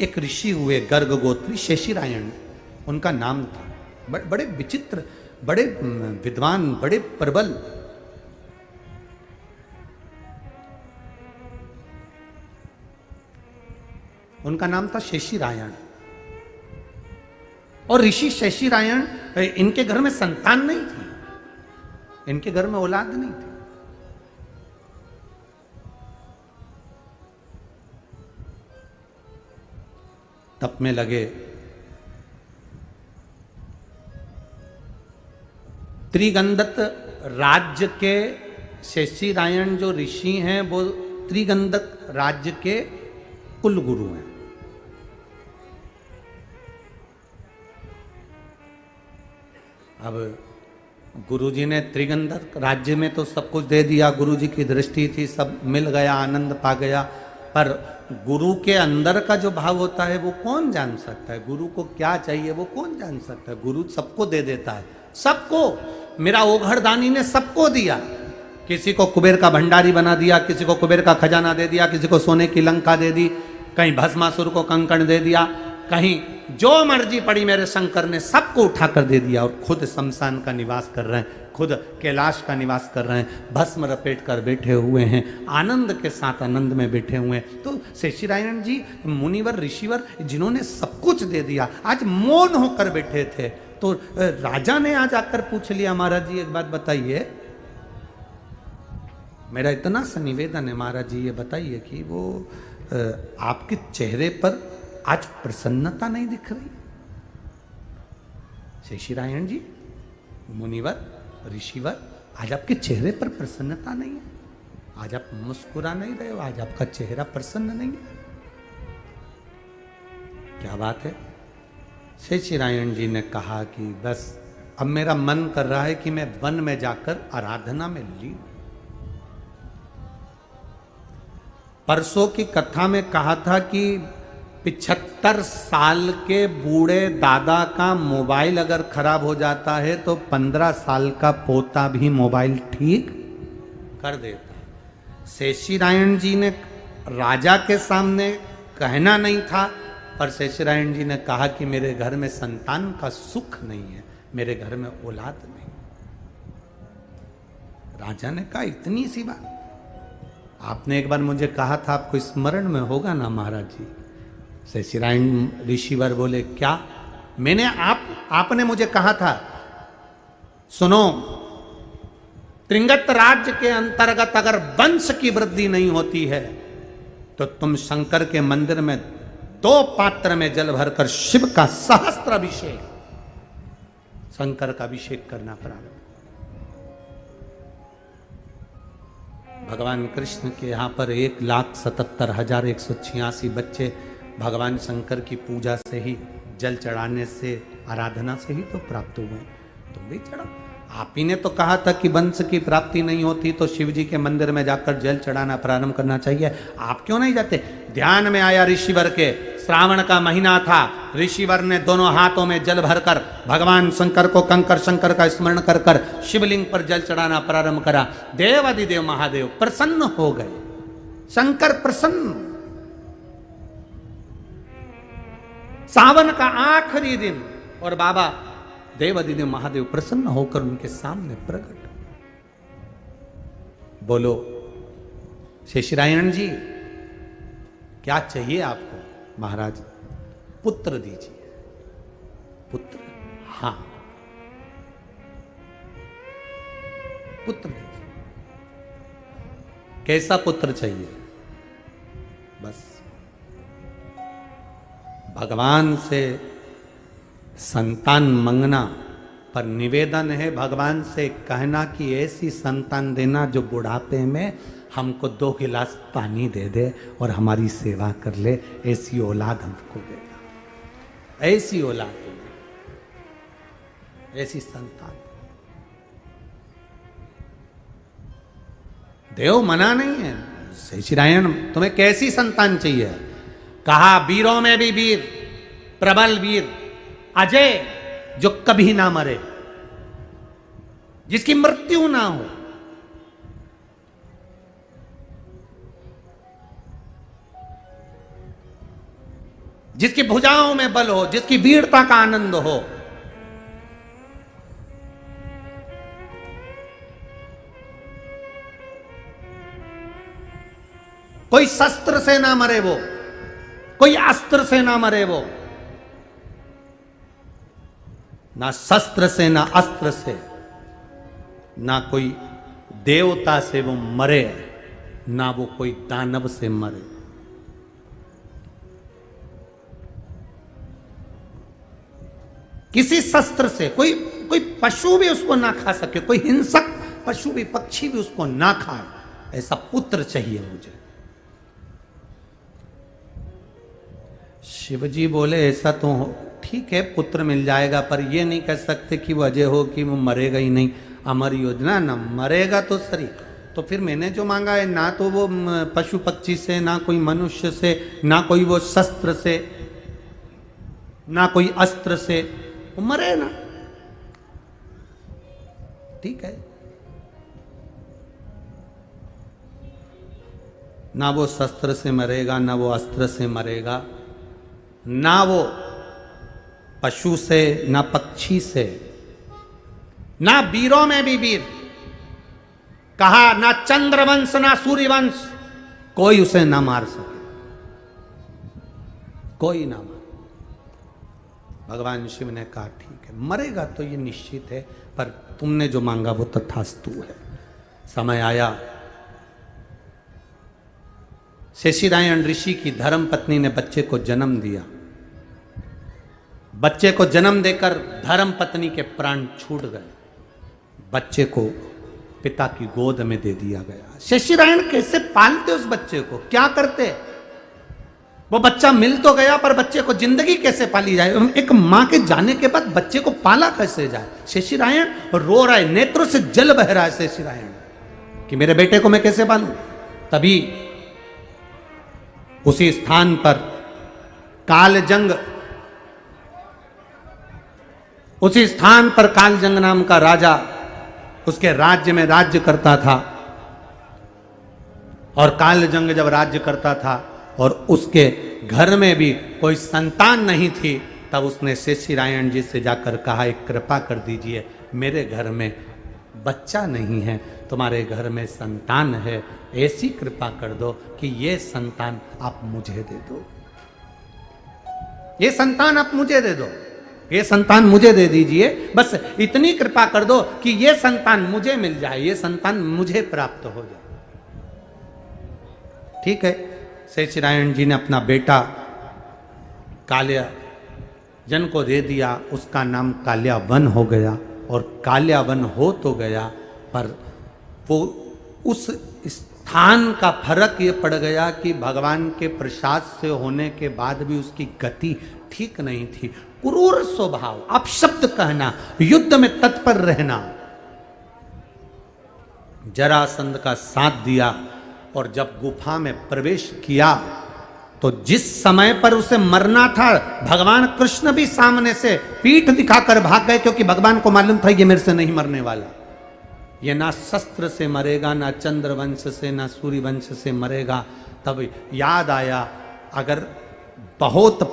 A: एक ऋषि हुए गर्ग गोत्री, शेषिरायण उनका नाम था। बड़े विचित्र, बड़े विद्वान, बड़े प्रबल। उनका नाम था शेषिरायण। और ऋषि शेषिरायण, इनके घर में संतान नहीं थी, इनके घर में औलाद नहीं थी। तप में लगे। त्रिगंधक राज्य के शेषिरायण जो ऋषि हैं, वो त्रिगंधक राज्य के कुल गुरु हैं। अब गुरुजी ने त्रिगंधक राज्य में तो सब कुछ दे दिया, गुरुजी की दृष्टि थी, सब मिल गया, आनंद पा गया। पर गुरु के अंदर का जो भाव होता है वो कौन जान सकता है? गुरु को क्या चाहिए वो कौन जान सकता है? गुरु सबको दे देता है, सबको। मेरा ओघड़दानी ने सबको दिया। किसी को कुबेर का भंडारी बना दिया, किसी को कुबेर का खजाना दे दिया, किसी को सोने की लंका दे दी, कहीं भस्मासुर को कंकण दे दिया, कहीं जो मर्जी पड़ी मेरे शंकर ने सबको उठाकर दे दिया। और खुद शमशान का निवास कर रहे हैं, खुद कैलाश का निवास कर रहे हैं, भस्म लपेट कर बैठे हुए हैं, आनंद के साथ आनंद में बैठे हुए हैं। तो शेषिरायण जी मुनिवर ऋषिवर जिन्होंने सब कुछ दे दिया, आज मौन होकर बैठे थे। तो राजा ने आज आकर पूछ लिया, महाराज जी एक बात बताइए, मेरा इतना सा निवेदन है महाराज जी, ये बताइए कि वो आपके चेहरे पर आज प्रसन्नता नहीं दिख रही? शेषिरायण जी, मुनिवर, ऋषिवर, आज आपके चेहरे पर प्रसन्नता नहीं है, आज आप मुस्कुरा नहीं रहे हो, आज आपका चेहरा प्रसन्न नहीं है, क्या बात है? शेषिरायण जी ने कहा कि बस अब मेरा मन कर रहा है कि मैं वन में जाकर आराधना में लीन। परसों की कथा में कहा था कि 75 साल के बूढ़े दादा का मोबाइल अगर खराब हो जाता है तो 15 साल का पोता भी मोबाइल ठीक कर देता है। शेषिरायण जी ने राजा के सामने कहना नहीं था, पर शेषिरायण जी ने कहा कि मेरे घर में संतान का सुख नहीं है, मेरे घर में औलाद नहीं। राजा ने कहा इतनी सी बात? आपने एक बार मुझे कहा था, आपको स्मरण में होगा ना महाराज जी? शेषिरायण ऋषिवर बोले क्या? मैंने आपने मुझे कहा था, सुनो, त्रिंगत राज्य के अंतर्गत अगर वंश की वृद्धि नहीं होती है तो तुम शंकर के मंदिर में 2 पात्र में जल भरकर शिव का सहस्त्राभिषेक, शंकर का अभिषेक करना प्रारंभ। भगवान कृष्ण के यहाँ पर 1,77,186 बच्चे भगवान शंकर की पूजा से ही, जल चढ़ाने से, आराधना से ही तो प्राप्त हुए। तुम भी चढ़ाओ। आप ही ने तो कहा था कि वंश की प्राप्ति नहीं होती तो शिव जी के मंदिर में जाकर जल चढ़ाना प्रारंभ करना चाहिए। आप क्यों नहीं जाते? ध्यान में आया ऋषिवर के, श्रावण का महीना था, ऋषिवर ने दोनों हाथों में जल भरकर भगवान शंकर को, कंकर शंकर का स्मरण कर कर शिवलिंग पर जल चढ़ाना प्रारंभ करा। देवादिदेव महादेव प्रसन्न हो गए, शंकर प्रसन्न। सावन का आखिरी दिन और बाबा देवादिदेव महादेव प्रसन्न होकर उनके सामने प्रकट। बोलो शेषिरायण जी, क्या चाहिए आपको? महाराज पुत्र दीजिए, पुत्र, हाँ पुत्र दीजिए। कैसा पुत्र चाहिए? बस भगवान से संतान मांगना, पर निवेदन है भगवान से कहना कि ऐसी संतान देना जो बुढ़ापे में हमको 2 गिलास पानी दे दे और हमारी सेवा कर ले, ऐसी औलाद हमको देगा, ऐसी औलाद देगा, ऐसी संतान। देव मना नहीं है। शेषिरायण तुम्हें कैसी संतान चाहिए? कहा वीरों में भी वीर, प्रबल वीर, अजय, जो कभी ना मरे, जिसकी मृत्यु ना हो, जिसकी भुजाओं में बल हो, जिसकी वीरता का आनंद हो। कोई शस्त्र से ना मरे वो, कोई अस्त्र से ना मरे वो, ना शस्त्र से ना अस्त्र से, ना कोई देवता से वो मरे, ना वो कोई दानव से मरे। किसी शस्त्र से कोई पशु भी उसको ना खा सके, कोई हिंसक पशु भी, पक्षी भी उसको ना खाए, ऐसा पुत्र चाहिए मुझे। शिवजी बोले ऐसा तो ठीक है, पुत्र मिल जाएगा, पर ये नहीं कह सकते कि वो अजय हो, कि वो मरेगा ही नहीं। अमर योजना, ना मरेगा तो सही। तो फिर मैंने जो मांगा है, ना तो वो पशु पक्षी से, ना कोई मनुष्य से, ना कोई वो शस्त्र से, ना कोई अस्त्र से, वो मरे ना, ठीक है। ना वो शस्त्र से मरेगा, ना वो अस्त्र से मरेगा, ना वो पशु से, ना पक्षी से, ना वीरों में भी वीर। कहा ना चंद्रवंश ना सूर्यवंश, कोई उसे ना मार सके, कोई ना मार। भगवान शिव ने कहा ठीक है, मरेगा तो ये निश्चित है, पर तुमने जो मांगा वो तथास्तु है। समय आया, शेषिरायण ऋषि की धर्म पत्नी ने बच्चे को जन्म दिया। बच्चे को जन्म देकर धर्म पत्नी के प्राण छूट गए। बच्चे को पिता की गोद में दे दिया गया। शेषिरायण कैसे पालते उस बच्चे को, क्या करते? वो बच्चा मिल तो गया, पर बच्चे को जिंदगी कैसे पाली जाए? एक मां के जाने के बाद बच्चे को पाला कैसे जाए? शेषिरायण रो रहा है, नेत्रों से जल बह रहा है शेषिरायण कि मेरे बेटे को मैं कैसे पालूं। तभी उसी स्थान पर कालजंग, उसी स्थान पर कालजंग नाम का राजा उसके राज्य में राज्य करता था। और कालजंग जब राज्य करता था और उसके घर में भी कोई संतान नहीं थी, तब उसने शेषिरायण जी से जाकर कहा, एक कृपा कर दीजिए, मेरे घर में बच्चा नहीं है, तुम्हारे घर में संतान है, ऐसी कृपा कर दो कि ये संतान आप मुझे दे दो, ये संतान आप मुझे दे दो, ये संतान मुझे दे दीजिए, बस इतनी कृपा कर दो कि ये संतान मुझे मिल जाए, ये संतान मुझे प्राप्त हो जाए। ठीक है, शेषिरायण जी ने अपना बेटा काल्याजन को दे दिया। उसका नाम काल्यावन हो गया। और काल्यावन हो तो गया, पर वो उस स्थान का फर्क ये पड़ गया कि भगवान के प्रसाद से होने के बाद भी उसकी गति ठीक नहीं थी। क्रूर स्वभाव, अपशब्द कहना, युद्ध में तत्पर रहना। जरासंध का साथ दिया और जब गुफा में प्रवेश किया तो जिस समय पर उसे मरना था, भगवान कृष्ण भी सामने से पीठ दिखाकर भाग गए, क्योंकि भगवान को मालूम था ये मेरे से नहीं मरने वाला। ये ना शस्त्र से मरेगा, ना चंद्रवंश से, ना सूर्यवंश से मरेगा। तब याद आया, अगर बहुत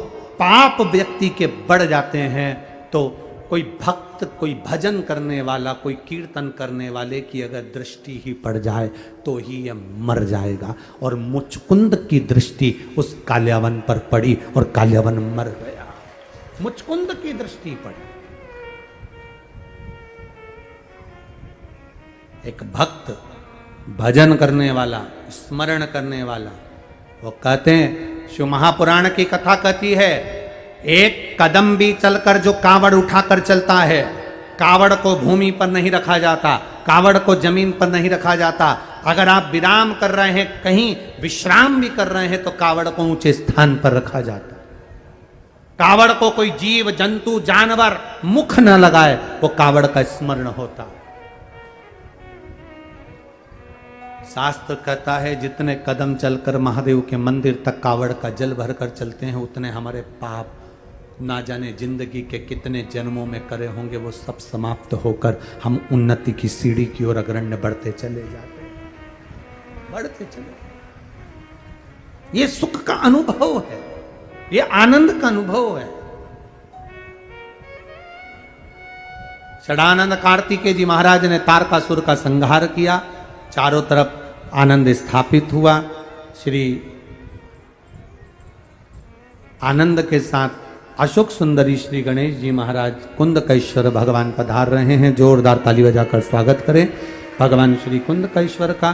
A: पाप व्यक्ति के बढ़ जाते हैं तो कोई भक्त, कोई भजन करने वाला, कोई कीर्तन करने वाले की अगर दृष्टि ही पड़ जाए तो ही यह मर जाएगा। और मुचकुंद की दृष्टि उस काल्यावन पर पड़ी और काल्यावन मर गया। मुचकुंद की दृष्टि पड़ी। एक भक्त भजन करने वाला, स्मरण करने वाला, वो कहते हैं, शिव महापुराण की कथा कहती है, एक कदम भी चलकर जो कावड़ उठाकर चलता है, कावड़ को भूमि पर नहीं रखा जाता, कावड़ को जमीन पर नहीं रखा जाता। अगर आप विराम कर रहे हैं, कहीं विश्राम भी कर रहे हैं, तो कावड़ को ऊंचे स्थान पर रखा जाता। कावड़ को कोई जीव जंतु जानवर मुख न लगाए, वो कावड़ का स्मरण होता। शास्त्र कहता है, जितने कदम चलकर महादेव के मंदिर तक कावड़ का जल भरकर चलते हैं, उतने हमारे पाप ना जाने जिंदगी के कितने जन्मों में करे होंगे, वो सब समाप्त होकर हम उन्नति की सीढ़ी की ओर अग्रण्य बढ़ते चले जाते हैं, बढ़ते चले। ये सुख का अनुभव है, ये आनंद का अनुभव है। षडानंद कार्तिकेय जी महाराज ने तारकासुर का संहार किया, चारों तरफ आनंद स्थापित हुआ। श्री आनंद के साथ अशोक सुंदरी श्री गणेश जी महाराज कुंदकेश्वर भगवान पधार रहे हैं। जोरदार ताली बजाकर स्वागत करें भगवान श्री कुंदकेश्वर का।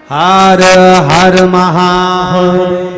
A: हर हर महादेव।